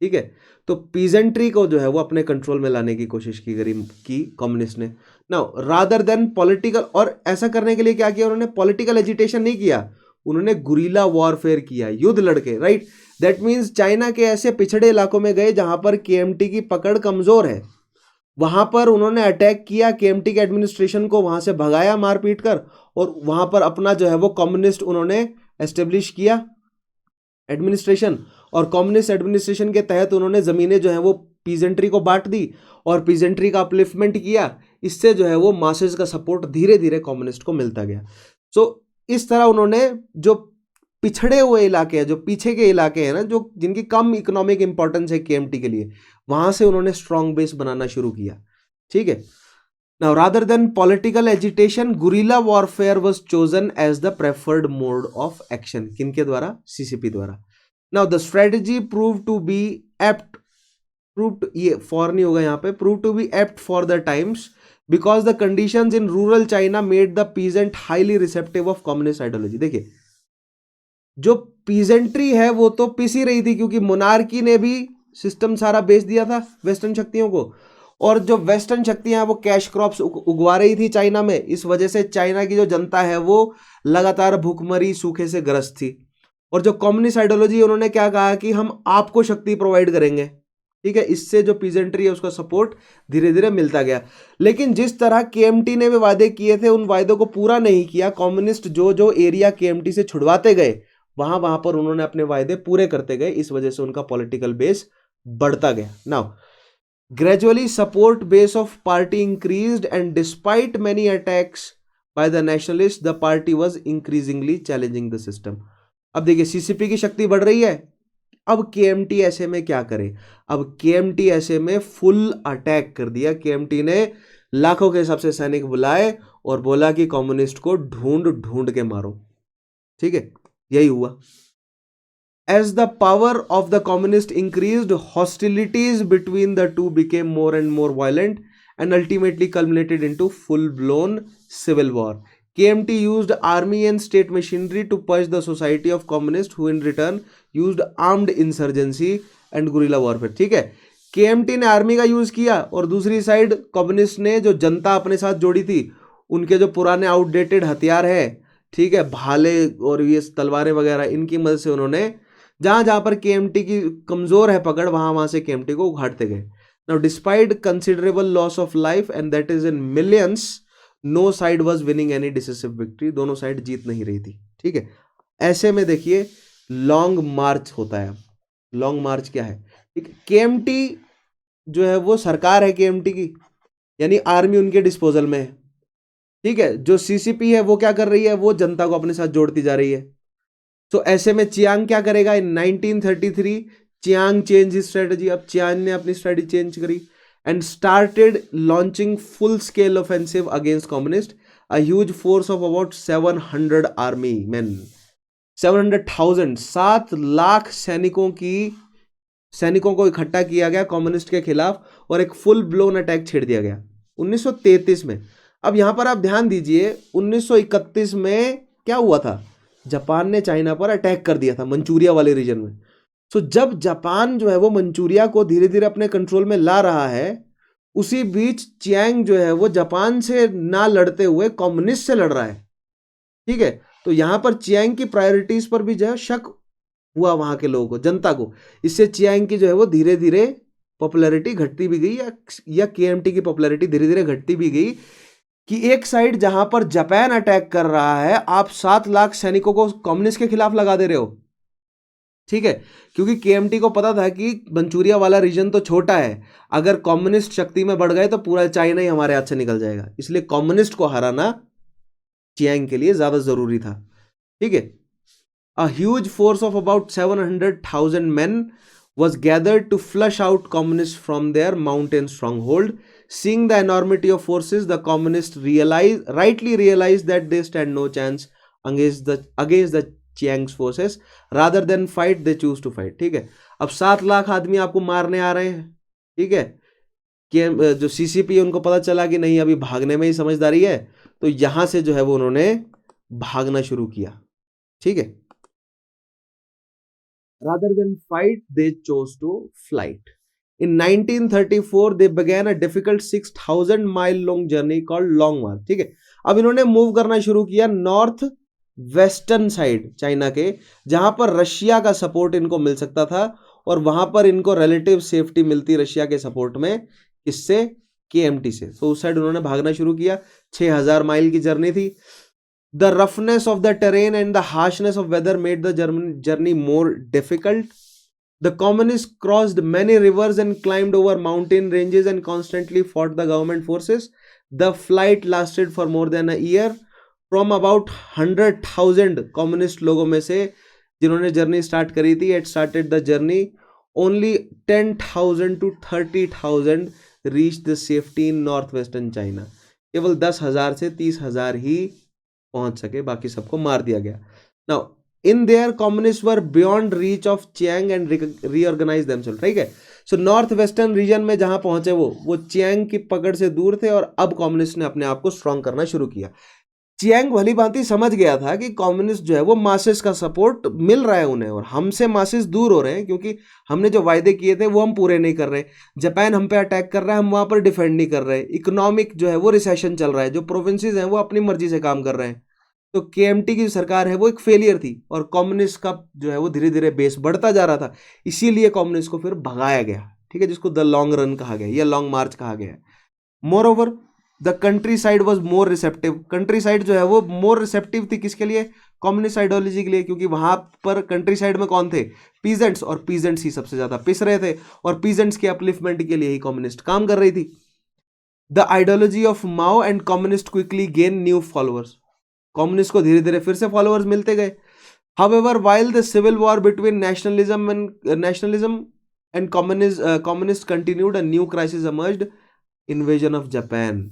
ठीक है, तो पीजेंट्री को जो है वो अपने कंट्रोल में लाने की कोशिश की कम्युनिस्ट ने। नाउ रादर देन पॉलिटिकल, और ऐसा करने के लिए क्या किया उन्होंने? पॉलिटिकल एजिटेशन नहीं किया, उन्होंने गुरीला वॉरफेयर किया, युद्ध लड़के। राइट, दैट मीन्स चाइना के ऐसे पिछड़े इलाकों में गए जहां पर केएमटी की पकड़ कमजोर है, वहां पर उन्होंने अटैक किया, केएमटी के एडमिनिस्ट्रेशन को वहां से भगाया मारपीट कर, और वहां पर अपना जो है वो कम्युनिस्ट उन्होंने एस्टेब्लिश किया एडमिनिस्ट्रेशन, और कम्युनिस्ट एडमिनिस्ट्रेशन के तहत उन्होंने जमीनें जो है वो पीजेंट्री को बांट दी और पीजेंट्री का अपलिफ्टमेंट किया। इससे जो है वो मासेस का सपोर्ट धीरे धीरे कम्युनिस्ट को मिलता गया। सो इस तरह उन्होंने जो पिछड़े हुए इलाके हैं, जो पीछे के इलाके हैं ना, जो जिनकी कम इकोनॉमिक इंपॉर्टेंस है केएमटी के लिए, वहां से उन्होंने स्ट्रॉन्ग बेस बनाना शुरू किया। ठीक है, now rather than political agitation, guerrilla warfare was chosen as the preferred mode of action. किनके द्वारा? सीसीपी द्वारा। Now the strategy prove to be apt, ये फॉर नहीं होगा यहाँ पे, prove to be apt for the times because the conditions in rural China made the peasant highly receptive of communist ideology. देखिए, जो पीजेंट्री है वो तो पिस ही रही थी, क्योंकि मोनार्की ने भी सिस्टम सारा बेच दिया था वेस्टर्न शक्तियों को, और जो वेस्टर्न शक्तियां हैं वो कैश क्रॉप्स उगवा रही थी चाइना में। इस वजह से चाइना की जो जनता है वो लगातार भूखमरी सूखे से ग्रस्त थी। और जो कम्युनिस्ट आइडियोलॉजी, उन्होंने क्या कहा कि हम आपको शक्ति प्रोवाइड करेंगे, ठीक है। इससे जो पीजेंट्री है उसका सपोर्ट धीरे धीरे मिलता गया। लेकिन जिस तरह केएमटी ने भी वादे किए थे उन वादों को पूरा नहीं किया। कम्युनिस्ट जो जो एरिया केएमटी से छुड़वाते गए वहां वहां पर उन्होंने अपने वादे पूरे करते गए। इस वजह से उनका पॉलिटिकल बेस बढ़ता गया। Now gradually support base of party increased and despite many attacks by the nationalists the party was increasingly challenging the system। अब देखिए सीसीपी की शक्ति बढ़ रही है। अब केएमटी ऐसे में क्या करे? अब केएमटी ऐसे में फुल अटैक कर दिया। केएमटी ने लाखों के हिसाब से सैनिक बुलाए और बोला कि कम्युनिस्ट को ढूंढ ढूंढ के मारो, ठीक है। यही हुआ। As the power of the communists increased, hostilities between the two became more and more violent and ultimately culminated into full-blown civil war. KMT used army and state machinery to purge the society of communists, who in return used armed insurgency and guerrilla warfare. ठीक है, KMT ने army का use किया और दूसरी side communist ने जो जनता अपने साथ जोड़ी थी उनके जो पुराने आउटडेटेड हथियार है, ठीक है, भाले और ये तलवारें वगैरह, इनकी मदद से उन्होंने जहां जहां पर केएमटी की कमजोर है पकड़ वहां से केएमटी को उखाड़ते गए। Now despite considerable loss of life and that is in millions, no side was winning any decisive victory. दोनों साइड जीत नहीं रही थी, ठीक है। ऐसे में देखिए लॉन्ग मार्च होता है। लॉन्ग मार्च क्या है? ठीक, केएमटी जो है वो सरकार है केएमटी की, यानी आर्मी उनके डिस्पोजल में है, ठीक है। जो सीसीपी है वो क्या कर रही है? वो जनता को अपने साथ जोड़ती जा रही है। तो ऐसे में चियांग क्या करेगा? इन 1933 चियांग चेंज हिज स्ट्रेटजी। अब चियांग ने अपनी स्ट्रेटजी चेंज करी and started launching full scale offensive against communist. A huge force of about 700 army man, 700,000, 7 lakh सैनिकों को इकट्ठा किया गया कम्युनिस्ट के खिलाफ और एक फुल ब्लोन अटैक छेड़ दिया गया 1933 में। अब यहां पर आप ध्यान दीजिए 1931 में क्या हुआ था? जापान ने चाइना पर अटैक कर दिया था मंचूरिया वाले रीजन में। तो जब जापान जो है वो मंचूरिया को धीरे धीरे अपने कंट्रोल में ला रहा है, उसी बीच चियांग जो है वो जापान से ना लड़ते हुए कम्युनिस्ट से लड़ रहा है, ठीक है। तो यहां पर चियांग की प्रायोरिटीज पर भी जो है शक हुआ वहां के लोगों को, जनता को। इससे चियांग की जो है वो धीरे धीरे पॉपुलैरिटी घटती भी गई या केएमटी की पॉपुलैरिटी धीरे धीरे घटती भी गई कि एक साइड जहां पर जापान अटैक कर रहा है आप 7 लाख सैनिकों को कम्युनिस्ट के खिलाफ लगा दे रहे हो, ठीक है। क्योंकि केएमटी को पता था कि मंचूरिया वाला रीजन तो छोटा है, अगर कम्युनिस्ट शक्ति में बढ़ गए तो पूरा चाइना ही हमारे हाथ से निकल जाएगा। इसलिए कम्युनिस्ट को हराना चियांग के लिए ज्यादा जरूरी था, ठीक है। A huge force of about 700,000 men was gathered to flush out communists from their mountain stronghold. Seeing the enormity of forces, the communists rightly realized that they stand no chance against the Chiang's forces. Rather than fight, they choose to fight. ठीक है, अब 7 लाख आदमी आपको मारने आ रहे हैं, ठीक है। कि जो सीसीपी उनको पता चला कि नहीं अभी भागने में ही समझदारी है, तो यहां से जो है वो उन्होंने भागना शुरू किया, ठीक है। Rather than fight, they chose to flight. In 1934, they began a difficult 6,000-mile long journey called Long March. ठीक है, अब इन्होंने मूव करना शुरू किया नॉर्थ वेस्टर्न साइड चाइना के, जहां पर रशिया का सपोर्ट इनको मिल सकता था और वहां पर इनको रिलेटिव सेफ्टी मिलती रशिया के सपोर्ट में, किससे? केएमटी से। तो उस साइड उन्होंने भागना शुरू किया। 6,000 माइल की जर्नी थी। The roughness of the terrain and the harshness of weather made the journey more difficult. The communists crossed many rivers and climbed over mountain ranges and constantly fought the government forces. The flight lasted for more than a year. From about 100,000 communist लोगों में से जिन्होंने journey start करी थी, it started the journey. Only 10,000 to 30,000 reached the safety in northwestern China. केवल 10,000 से 30,000 ही पहुंच सके, बाकी सबको मार दिया गया। Now in there communist were beyond reach of Chiang and reorganize themselves, ठीक है। सो नॉर्थ वेस्टर्न रीजन में जहां पहुंचे वो चियांग की पकड़ से दूर थे और अब कम्युनिस्ट ने अपने आप को स्ट्रॉन्ग करना शुरू किया। चियांग भली भांति समझ गया था कि कम्युनिस्ट जो है वो मासेस का सपोर्ट मिल रहा है उन्हें, और हमसे मासेस दूर हो रहे हैं क्योंकि हमने जो वायदे किए थे वो हम पूरे नहीं कर रहे। जापान हम पे अटैक कर रहा है, हम वहां पर डिफेंड नहीं कर रहे। इकोनॉमिक जो है वो रिसेशन चल रहा है, जो प्रोविंसेस हैं वो अपनी मर्जी से काम कर रहे हैं। तो केएमटी की सरकार है वो एक फेलियर थी, और कम्युनिस्ट का जो है वो धीरे धीरे बेस बढ़ता जा रहा था। इसीलिए कम्युनिस्ट को फिर भगाया गया, ठीक है, जिसको द लॉन्ग रन कहा गया या लॉन्ग मार्च कहा गया। More over the country side was more receptive, country side जो है वो मोर रिसेप्टिव थी किसके लिए? कम्युनिस्ट आइडियोलॉजी के लिए, क्योंकि वहां पर कंट्री साइड में कौन थे? पीजेंट्स, और पीजेंट्स ही सबसे ज्यादा पिस रहे थे, और पीजेंट्स के अपलिफ्टमेंट के लिए ही कम्युनिस्ट काम कर रही थी। The ideology of Mao and communist quickly gain new followers, communist को धीरे धीरे फिर से फॉलोअर्स मिलते गए। However while the civil war between nationalism and communist continued, a new crisis emerged, invasion of Japan.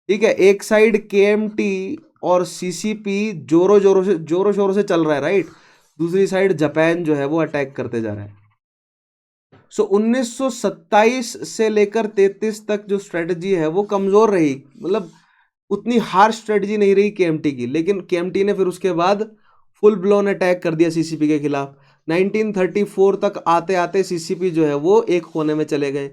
ठीक है, एक साइड केएमटी और सीसीपी जोरों शोरों से चल रहा है, राइट। दूसरी साइड जापान जो है वो अटैक करते जा रहा है। सो 1927 से लेकर 33 तक जो स्ट्रेटजी है वो कमजोर रही, मतलब उतनी हार्श स्ट्रेटजी नहीं रही केएमटी की, लेकिन केएमटी ने फिर उसके बाद फुल ब्लोन अटैक कर दिया सीसीपी के खिलाफ। 1934 तक आते आते सीसीपी जो है वो एक कोने में चले गए।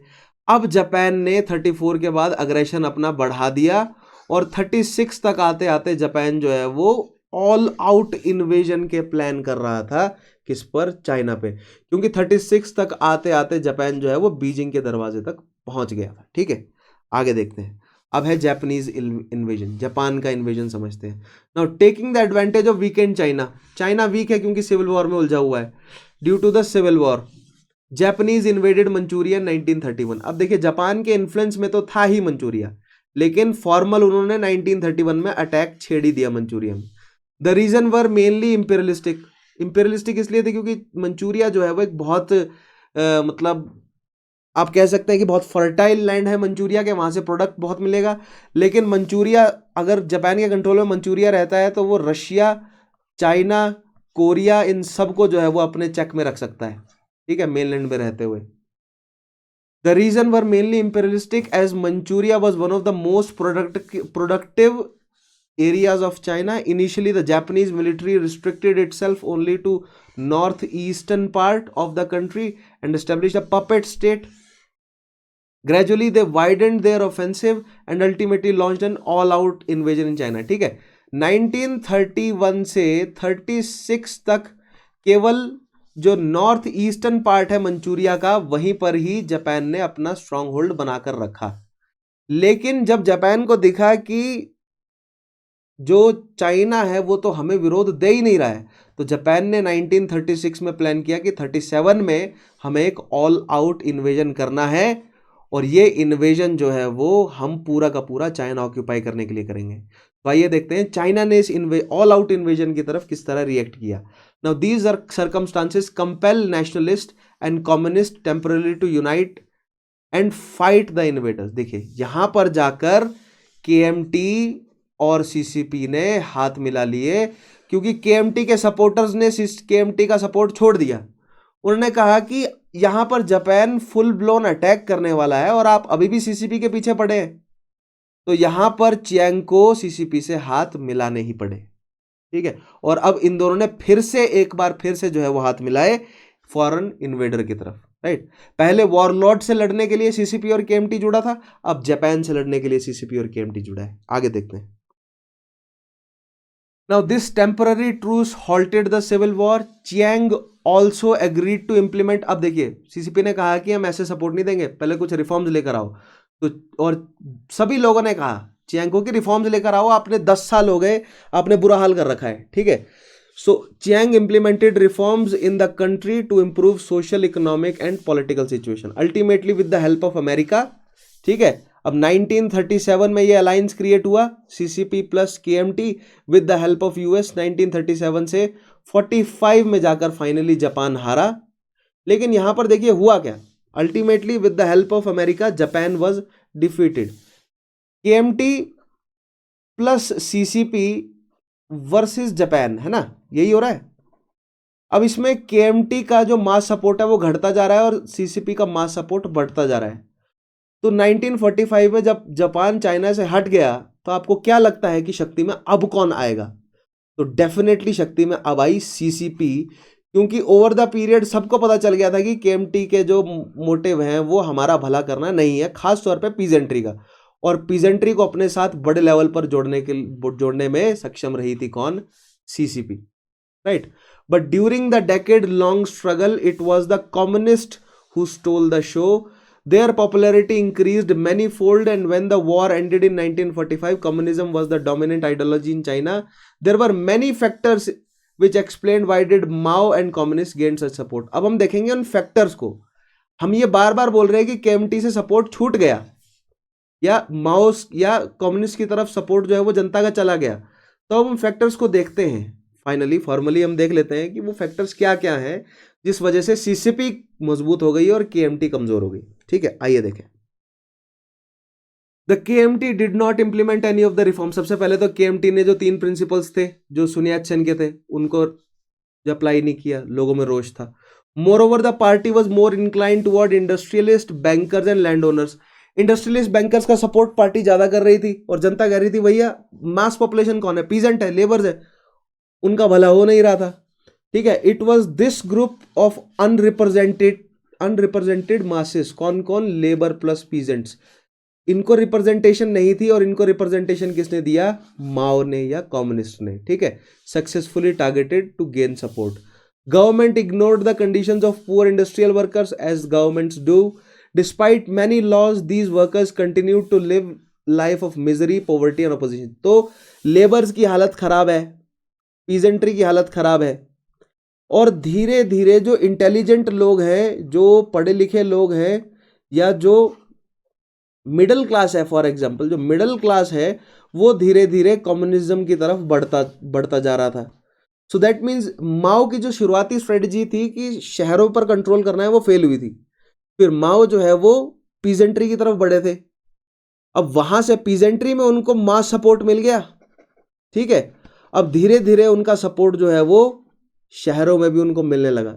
अब जापान ने 34 के बाद अग्रेशन अपना बढ़ा दिया, और 36 तक आते आते जापान जो है वो ऑल आउट इन्वेजन के प्लान कर रहा था। किस पर? चाइना पे, क्योंकि 36 तक आते आते जापान जो है वो बीजिंग के दरवाजे तक पहुंच गया था। ठीक है, आगे देखते हैं। अब है जापानीज इन्वेजन, जापान का इन्वेजन समझते हैं। Now taking the advantage of weakened China, China weak है क्योंकि सिविल वॉर में उलझा हुआ है। Due to the civil war Japanese invaded Manchuria 1931। अब देखिए, जापान के इन्फ्लुएंस में तो था ही मंचूरिया, लेकिन फॉर्मल उन्होंने 1931 में अटैक छेड़ ही दिया मंचूरिया में। The reason were mainly imperialistic, imperialistic इसलिए थे क्योंकि मंचूरिया जो है वो एक बहुत मतलब आप कह सकते हैं कि बहुत फर्टाइल लैंड है मंचूरिया के, वहां से प्रोडक्ट बहुत मिलेगा। लेकिन मंचूरिया अगर जापान के कंट्रोल में मंचूरिया रहता है तो वो रशिया, चाइना, कोरिया, इन सब को जो है वो अपने चेक में रख सकता है, ठीक है, मेनलैंड में रहते हुए। The reason were mainly imperialistic as Manchuria was one of the most productive areas of China. Initially, the Japanese military restricted itself only to northeastern part of the country and established a puppet state. Gradually, they widened their offensive and ultimately launched an all-out invasion in China. ठीक है, 1931 से 36 तक केवल जो north eastern part है Manchuria का, वहीं पर ही जापान ने अपना स्ट्रांग होल्ड बनाकर रखा। लेकिन जब जापान को दिखा कि जो चाइना है वो तो हमें विरोध दे ही नहीं रहा है, तो जापान ने 1936 में प्लान किया कि 37 में हमें एक ऑल आउट इन्वेजन करना है, और ये इन्वेजन जो है वो हम पूरा का पूरा चाइना ऑक्यूपाई करने के लिए करेंगे। तो आइए देखते हैं चाइना ने इस ऑल आउट इन्वेजन की तरफ किस तरह रिएक्ट किया। Now these are circumstances compel nationalist and communist temporary to unite and fight the invaders. देखिए, यहां पर जाकर केएमटी और सीसीपी ने हाथ मिला लिए, क्योंकि केएमटी के सपोर्टर्स ने केएमटी का सपोर्ट छोड़ दिया। उन्होंने कहा कि यहां पर जापान फुल ब्लोन अटैक करने वाला है और आप अभी भी सीसीपी के पीछे पड़े हैं। तो यहां पर चियांग को सीसीपी से हाथ मिलाने ही पड़े, ठीक है। और अब इन दोनों ने एक बार फिर से जो है वो हाथ मिलाए फॉरेन इन्वेडर की तरफ, राइट। पहले वॉरलॉर्ड से लड़ने के लिए सीसीपी और केएमटी जुड़ा था, अब जापान से लड़ने के लिए सीसीपी और केएमटी जुड़ा है। आगे देखते हैं। Now this temporary truce halted the civil war. Chiang also agreed to implement. अब देखिए, सीसीपी ने कहा कि हम ऐसे सपोर्ट नहीं देंगे, पहले कुछ रिफॉर्म्स लेकर आओ। तो और सभी लोगों ने कहा चियांग को कि रिफॉर्म्स लेकर आओ, आपने 10 साल हो गए, आपने बुरा हाल कर रखा है, ठीक है। सो Chiang implemented reforms in the country to improve social, economic and political situation, ultimately with the help of America, ठीक है। अब 1937 में ये अलायंस क्रिएट हुआ, CCP plus KMT with the help of US. 1937 से 45 में जाकर फाइनली जापान हारा। लेकिन यहां पर देखिए हुआ क्या, ultimately with the help of America Japan was defeated. KMT plus CCP versus Japan, है ना, यही हो रहा है। अब इसमें केएमटी का जो मास सपोर्ट है वो घटता जा रहा है और सीसीपी का मास सपोर्ट बढ़ता जा रहा है। तो 1945 में जब जापान चाइना से हट गया तो आपको क्या लगता है कि शक्ति में अब कौन आएगा? तो डेफिनेटली शक्ति में अब आई सीसीपी, क्योंकि ओवर द पीरियड सबको पता चल गया था कि केएमटी के जो मोटिव हैं वो हमारा भला करना नहीं है, खास तौर पे पीजेंट्री का, और पीजेंट्री को अपने साथ बड़े लेवल पर जोड़ने में सक्षम रही थी कौन? CCP, right? But during the decade long struggle it was the communist who stole the show. Their popularity increased many-fold, and when the war ended in 1945, communism was the dominant ideology in China. There were many factors which explained why did Mao and communists gain such support. अब हम देखेंगे उन factors को. हम ये बार बार बोल रहे हैं कि केएमटी से सपोर्ट छूट गया या माओ या कम्युनिस्ट की तरफ सपोर्ट जो है वो जनता का चला गया, तो हम फैक्टर्स को देखते हैं. फाइनली फॉर्मली हम देख लेते हैं कि वो फैक्टर्स क्या क्या हैं जिस वजह से सीसीपी मजबूत हो गई और केएमटी कमजोर हो गई. ठीक है, आइए देखें. The KMT did not implement any of the reform. सबसे पहले तो केएमटी ने जो 3 प्रिंसिपल्स थे जो sun Yat-sen के थे उनको अप्लाई नहीं किया, लोगों में रोष था. More over the party was more incline toward industrialist, bankers and land owners. Industrialist bankers का सपोर्ट पार्टी ज्यादा कर रही थी और जनता कह रही थी भैया मास पॉपुलेशन कौन है? पीजेंट है, लेबर्स है, उनका भला हो नहीं रहा था. ठीक है, it was this group of unrepresented masses. कौन कौन? Labour plus peasants. इनको रिप्रेजेंटेशन नहीं थी और इनको रिप्रेजेंटेशन किसने दिया? माओ ने या कम्युनिस्ट ने. ठीक है, successfully targeted to gain support. Government ignored the conditions of poor industrial workers as governments do. Despite many laws these workers continue to live life of misery, poverty and opposition. तो labours की हालत खराब है, peasantry की हालत खराब है, और धीरे धीरे जो इंटेलिजेंट लोग हैं, जो पढ़े लिखे लोग हैं, या जो मिडिल क्लास है, फॉर एग्जांपल जो मिडिल क्लास है, वो धीरे धीरे कम्युनिज्म की तरफ बढ़ता जा रहा था. सो दैट मीन्स माओ की जो शुरुआती स्ट्रेटजी थी कि शहरों पर कंट्रोल करना है, वो फेल हुई थी. फिर माओ जो है वो पीजेंट्री की तरफ बढ़े थे. अब वहां से पीजेंट्री में उनको मास सपोर्ट मिल गया. ठीक है, अब धीरे धीरे उनका सपोर्ट जो है वो शहरों में भी उनको मिलने लगा.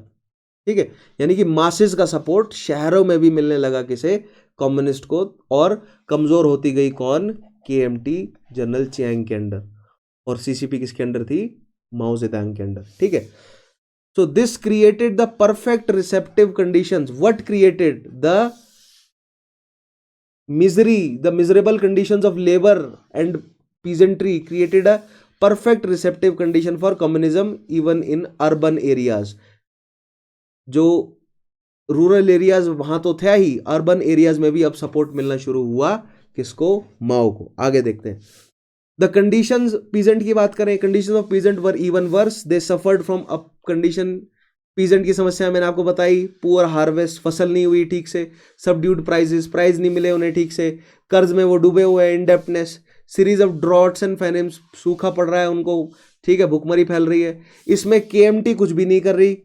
ठीक है, यानी कि मासेस का सपोर्ट शहरों में भी मिलने लगा किसे? कम्युनिस्ट को. और कमजोर होती गई कौन? केएमटी जनरल चियांग के अंडर, और सीसीपी किसके अंडर थी? माओ जेडुंग के अंडर. ठीक है, so this created the perfect receptive conditions. What created? The miserable conditions of labor and peasantry created a perfect receptive condition for communism even in urban areas. जो rural areas वहां तो था ही, urban areas में भी अब support मिलना शुरू हुआ. किसको? माओ को. आगे देखते हैं. द कंडीशंस पीजेंट की बात करें, conditions of peasant were even worse. They suffered from up condition. Peasant की समस्या मैंने आपको बताई. पुअर हार्वेस्ट, फसल नहीं हुई ठीक से. सबड्यूड प्राइजेस, प्राइस नहीं मिले उन्हें ठीक से. कर्ज में वो डूबे हुए हैं, indebtedness. Series of droughts and famines, सूखा पड़ रहा है उनको. ठीक है, भुखमरी फैल रही है. इसमें केएमटी कुछ भी नहीं कर रही.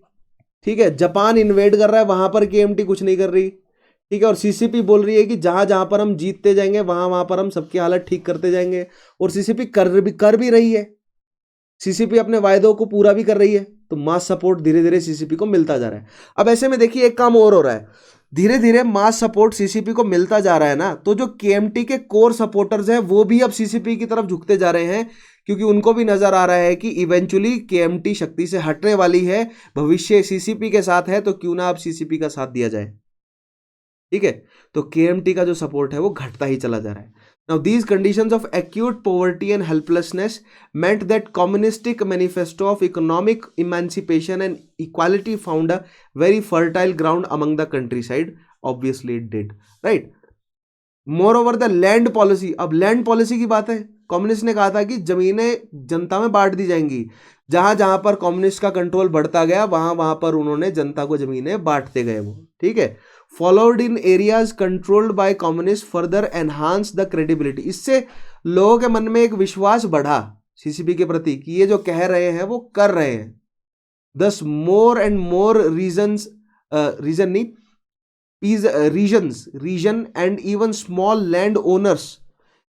ठीक है, जापान इन्वेड कर रहा है, वहां पर केएमटी कुछ नहीं कर रही. ठीक है, और सीसीपी बोल रही है कि जहां जहां पर हम जीतते जाएंगे वहां पर हम सबकी हालत ठीक करते जाएंगे. और सीसीपी कर भी रही है. सीसीपी अपने वायदों को पूरा भी कर रही है. तो मास सपोर्ट धीरे धीरे सीसीपी को मिलता जा रहा है. अब ऐसे में देखिए एक काम और हो रहा है. धीरे धीरे मास सपोर्ट सीसीपी को मिलता जा रहा है ना, तो जो केएमटी के कोर सपोर्टर्स हैं वो भी अब सीसीपी की तरफ झुकते जा रहे हैं, क्योंकि उनको भी नजर आ रहा है कि इवेंचुअली केएमटी शक्ति से हटने वाली है, भविष्य सीसीपी के साथ है, तो क्यों ना अब सीसीपी का साथ दिया जाए. ठीक है, तो केएमटी का जो सपोर्ट है वो घटता ही चला जा रहा है. Now these conditions of acute poverty and helplessness meant that communistic manifesto of economic emancipation and equality found a very fertile ground among the countryside. Obviously it did, right? Moreover the land policy. अब land policy की बात है. Communist ने कहा था कि जमीनें जनता में बांट दी जाएंगी. जहां जहां पर कम्युनिस्ट का कंट्रोल बढ़ता गया वहां पर उन्होंने जनता को जमीनें बांटते गए वो. ठीक है, followed in areas controlled by communists further enhance the credibility. इससे लोगों के मन में एक विश्वास बढ़ा सीसीपी के प्रति कि ये जो कह रहे हैं वो कर रहे हैं. Thus more and more regions and even small land owners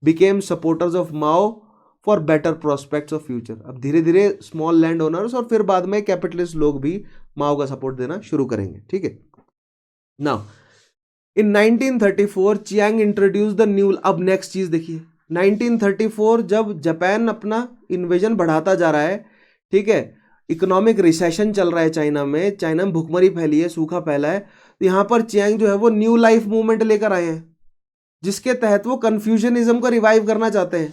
became supporters of Mao for better prospects of future. अब धीरे धीरे स्मॉल लैंड ओनर्स और फिर बाद में कैपिटलिस्ट लोग भी माओ का सपोर्ट देना शुरू करेंगे. ठीक है, now in 1934 Chiang introduce the new, अब नेक्स्ट चीज देखिए 1934 जब जापान अपना इन्वेजन बढ़ाता जा रहा है, ठीक है, इकोनॉमिक रिसेशन चल रहा है चाइना में भुखमरी फैली है, सूखा फैला है, तो यहां पर चियांग जो है वो न्यू लाइफ मूवमेंट लेकर आए हैं, जिसके तहत वो कन्फ्यूजनिज्म को रिवाइव करना चाहते हैं,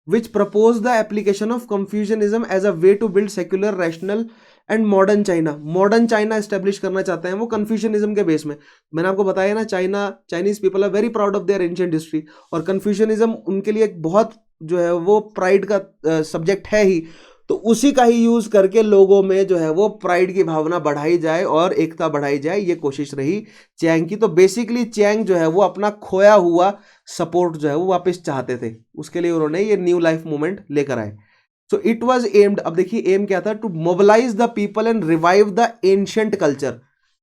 which propose the application of Confucianism as a way to build secular rational and modern China establish करना चाहते हैं वो कन्फ्यूशनिज्म के बेस में। मैंने आपको बताया ना, Chinese people are very proud of their ancient history, और कन्फ्यूशनिज्म उनके लिए एक बहुत जो है वो प्राइड का सब्जेक्ट है ही, तो उसी का ही यूज करके लोगों में जो है वो प्राइड की भावना बढ़ाई जाए और एकता बढ़ाई जाए, ये कोशिश रही चियांग की। तो बेसिकली चियांग जो है वो अपना खोया हुआ सपोर्ट जो है वो वापस चाहते थे, उसके लिए उन्होंने ये न्यू लाइफ मूवमेंट लेकर आए। सो इट वॉज एम्ड, अब देखिए एम क्या था, to mobilize the people and revive the ancient culture,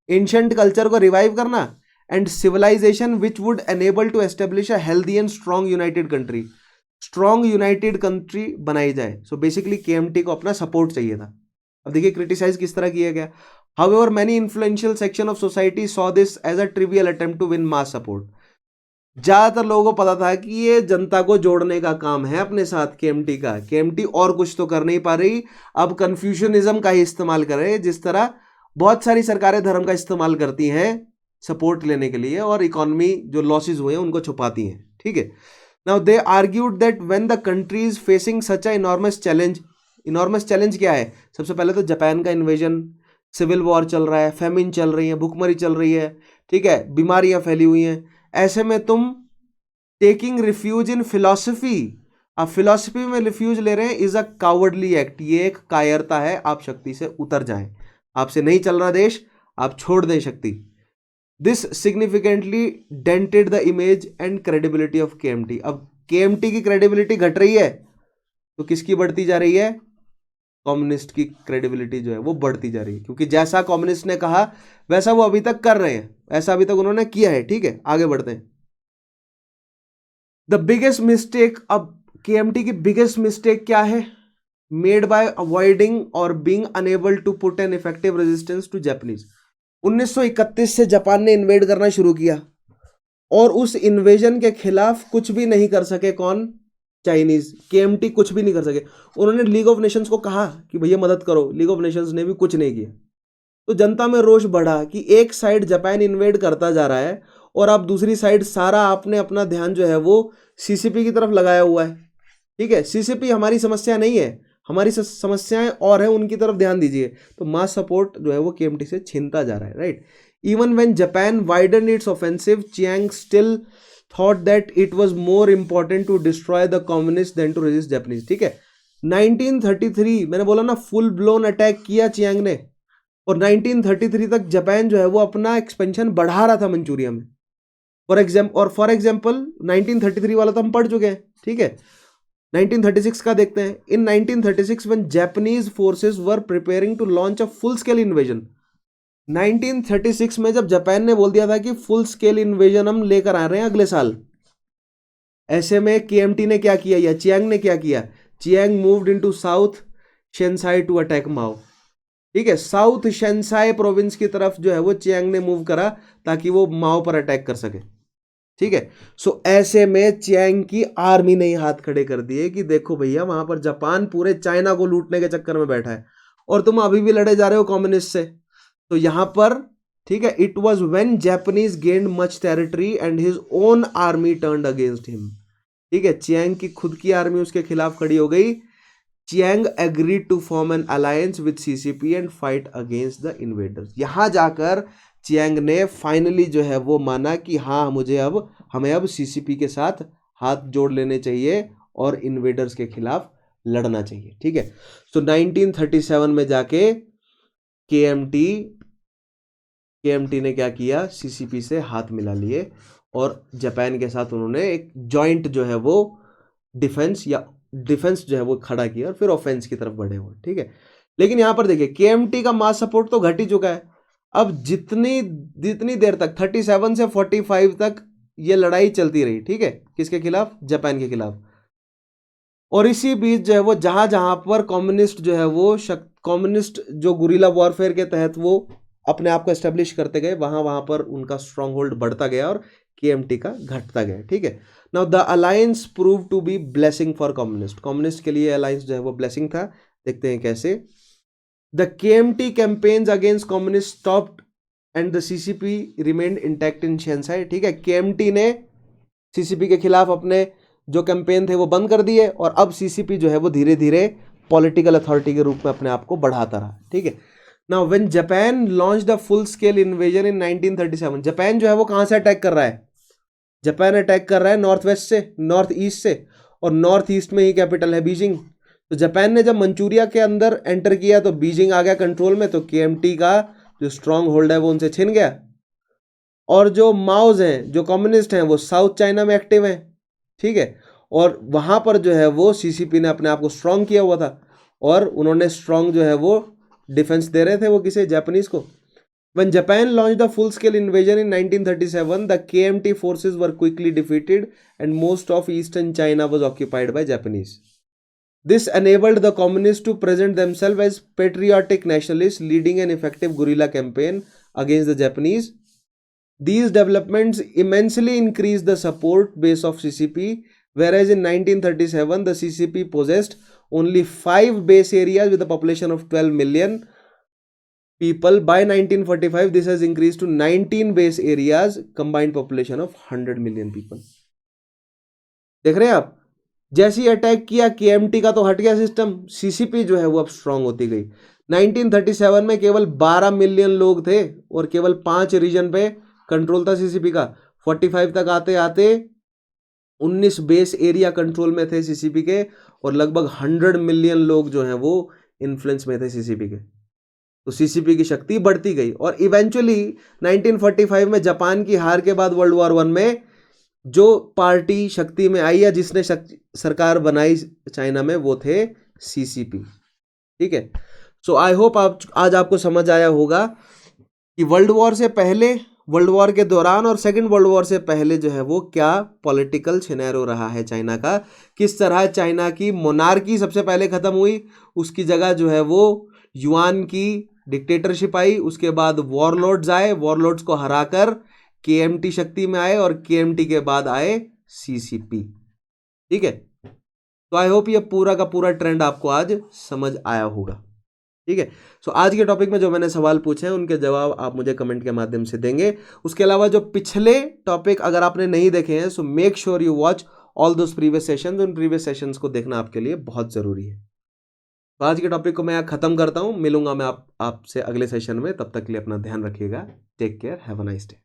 ancient culture को रिवाइव करना, and civilization which would enable to establish a healthy and strong united country, strong united country बनाई जाए। So basically KMT को अपना support चाहिए था। अब देखिए क्रिटिसाइज किस तरह किया गया, however many influential section of society saw this as a trivial attempt to win mass support. ज्यादातर लोगों को पता था कि ये जनता को जोड़ने का काम है अपने साथ केएमटी का, केएमटी और कुछ तो कर नहीं पा रही, अब कन्फ्यूशनिज्म का ही इस्तेमाल कर रहे हैं, जिस तरह बहुत सारी सरकारें धर्म का इस्तेमाल करती हैं सपोर्ट लेने के लिए और इकोनॉमी जो लॉसेज हुए हैं उनको छुपाती हैं, ठीक है। Now they argued that when the country is facing such a enormous challenge क्या है, सबसे पहले तो जापान का इन्वेजन, सिविल वॉर चल रहा है, फेमिन चल रही है, भुखमरी चल रही है, ठीक है, बीमारियां फैली हुई हैं, ऐसे में तुम टेकिंग रिफ्यूज इन फिलॉसफी, आप फिलॉसफी में रिफ्यूज ले रहे हैं, इज अ कावर्डली एक्ट, ये एक कायरता है, आप शक्ति से उतर जाएं, आपसे नहीं चल रहा देश, आप छोड़ दें शक्ति। This significantly dented the image and credibility of KMT. अब केएमटी की क्रेडिबिलिटी घट रही है तो किसकी बढ़ती जा रही है, कम्युनिस्ट की क्रेडिबिलिटी जो है वो बढ़ती जा रही है, क्योंकि जैसा कम्युनिस्ट ने कहा वैसा वो अभी तक कर रहे हैं, ऐसा अभी तक उन्होंने किया है, ठीक है। आगे बढ़ते हैं। द बिगेस्ट मिस्टेक, अब केएमटी की बिगेस्ट मिस्टेक क्या है, made by avoiding or being unable to put an effective resistance to Japanese. 1931 से जापान ने इन्वेड करना शुरू किया और उस इन्वेजन के खिलाफ कुछ भी नहीं कर सके, कौन, चाइनीज, केएमटी कुछ भी नहीं कर सके। उन्होंने लीग ऑफ नेशंस को कहा कि भैया मदद करो, लीग ऑफ नेशंस ने भी कुछ नहीं किया। तो जनता में रोष बढ़ा कि एक साइड जापान इन्वेड करता जा रहा है और अब दूसरी साइड सारा आपने अपना ध्यान जो है वो सीसीपी की तरफ लगाया हुआ है, ठीक है। सीसीपी हमारी समस्या नहीं है, हमारी समस्याएं और है, उनकी तरफ ध्यान दीजिए। तो मास सपोर्ट जो है वो केएमटी से छीनता जा रहा है, right. Even when Japan widen its offensive, Chiang still thought that it was more important to destroy the communist then to resist Japanese, ठीक है। 1933 मैंने बोला ना फुल ब्लोन अटैक किया चियांग ने, और 1933 तक जापान जो है वो अपना एक्सपेंशन बढ़ा रहा था मंचूरिया में। फॉर एग्जाम्पल 1933 वाला तो हम पढ़ चुके हैं, ठीक है। 1936 का देखते हैं। In 1936 when Japanese forces were preparing to launch a full scale invasion, 1936 में जब जापान ने बोल दिया था कि फुल स्केल इन्वेजन हम लेकर आ रहे हैं अगले साल, ऐसे में केएमटी ने क्या किया या चियांग ने क्या किया, Chiang moved into south Shensi to attack Mao, ठीक है। साउथ शेंसाई प्रोविंस की तरफ जो है वो चियांग ने मूव करा ताकि वो माओ पर अटैक कर सके, ठीक है। सो ऐसे में चियांग की आर्मी ने हाथ खड़े कर दिए कि देखो भैया वहां पर जापान पूरे चाइना को लूटने के चक्कर में बैठा है और तुम अभी भी लड़े जा रहे हो कम्युनिस्ट से। तो यहां पर, ठीक है, it was when Japanese gained much territory and his own army turned against him, ठीक है। चियांग की खुद की आर्मी उसके खिलाफ खड़ी हो गई। Chiang agreed to form an alliance with CCP and fight against the invaders. यहां जाकर चियांग ने फाइनली जो है वो माना कि हाँ हमें अब सीसीपी के साथ हाथ जोड़ लेने चाहिए और इन्वेडर्स के खिलाफ लड़ना चाहिए, ठीक है। सो 1937 में जाके केएमटी ने क्या किया, सीसीपी से हाथ मिला लिए और जापान के साथ उन्होंने एक जॉइंट जो है वो डिफेंस जो है वो खड़ा किया और फिर ऑफेंस की तरफ बढ़े हुए, ठीक है। लेकिन यहां पर देखिए केएमटी का मास सपोर्ट तो घट ही चुका है। अब जितनी देर तक 37 से 45 तक ये लड़ाई चलती रही, ठीक है, किसके खिलाफ, जापान के खिलाफ। और इसी बीच जो है वो जहां जहां पर कम्युनिस्ट जो है वो कम्युनिस्ट जो गुरिल्ला वॉरफेयर के तहत वो अपने आप को एस्टेब्लिश करते गए, वहाँ वहाँ पर उनका स्ट्रॉन्ग होल्ड बढ़ता गया और KMT का घटता गया, ठीक है। Now the alliance prove to be blessing for communist, communist के लिए अलायंस जो है वो ब्लेसिंग था। देखते हैं कैसे। The KMT campaigns against communist stopped and the CCP remained intact in Shensi, ठीक है। KMT ने CCP के खिलाफ अपने जो कैंपेन थे वो बंद कर दिए और अब CCP जो है वो धीरे धीरे पॉलिटिकल अथॉरिटी के रूप में अपने आप को बढ़ाता रहा, ठीक है। Now when Japan launch the full scale invasion in 1937, Japan जो है वो कहाँ से अटैक कर रहा है? जापान अटैक कर रहा है नॉर्थ वेस्ट से, नॉर्थ ईस्ट से, और नॉर्थ ईस्ट में ही कैपिटल है बीजिंग। तो जापान ने जब मंचूरिया के अंदर एंटर किया तो बीजिंग आ गया कंट्रोल में, तो KMT का जो स्ट्रॉन्ग होल्ड है वो उनसे छिन गया। और जो माओज हैं, जो कम्युनिस्ट हैं, वो साउथ चाइना में एक्टिव हैं, ठीक है। और वहाँ पर जो है वो CCP ने अपने आप को स्ट्रॉन्ग किया हुआ था और उन्होंने स्ट्रॉन्ग जो है वो डिफेंस दे रहे थे वो किसे? जापानीज को। When Japan launched the full-scale invasion in 1937, the KMT forces were quickly defeated and most of eastern China was occupied by Japanese. This enabled the communists to present themselves as patriotic nationalists, leading an effective guerrilla campaign against the Japanese. These developments immensely increased the support base of CCP, whereas in 1937 the CCP possessed only 5 base areas with a population of 12 million people. By 1945 this has increased to 19 base areas, combined population of 100 million people. देख रहे हैं आप, जैसे ही attack किया KMT का तो हट गया सिस्टम, CCP जो है वो अब स्ट्रांग होती गई। 1937 में केवल 12 मिलियन लोग थे और केवल 5 रीजन पे कंट्रोल था CCP का। 45 तक आते आते 19 बेस एरिया कंट्रोल में थे CCP के और लगभग 100 मिलियन लोग जो हैं वो इन्फ्लुएंस में थे CCP के। तो CCP की शक्ति बढ़ती गई और इवेंचुअली 1945 में जापान की हार के बाद वर्ल्ड वॉर 1 में जो पार्टी शक्ति में आई या जिसने सरकार बनाई चाइना में वो थे CCP, ठीक है। सो आई होप आज आपको समझ आया होगा कि वर्ल्ड वॉर से पहले, वर्ल्ड वॉर के दौरान और सेकंड वर्ल्ड वॉर से पहले जो है वो क्या पॉलिटिकल सिनेरियो रहा है चाइना का, किस तरह चाइना की मोनार्की सबसे पहले खत्म हुई, उसकी जगह जो है वो युआन की डिक्टेटरशिप आई, उसके बाद वॉरलॉर्ड्स आए, वॉरलॉर्ड्स को हराकर KMT शक्ति में आए और KMT के बाद आए CCP, ठीक है। तो आई होप ये पूरा का पूरा ट्रेंड आपको आज समझ आया होगा, ठीक है। सो आज के टॉपिक में जो मैंने सवाल पूछे हैं उनके जवाब आप मुझे कमेंट के माध्यम से देंगे। उसके अलावा जो पिछले टॉपिक अगर आपने नहीं देखे हैं so make sure you watch all those previous sessions, उन प्रीवियस सेशंस को देखना आपके लिए बहुत जरूरी है। तो आज के टॉपिक को मैं यहाँ खत्म करता हूँ, मिलूंगा मैं आपसे अगले सेशन में, तब तक के लिए अपना ध्यान रखिएगा। Take care, have a nice day.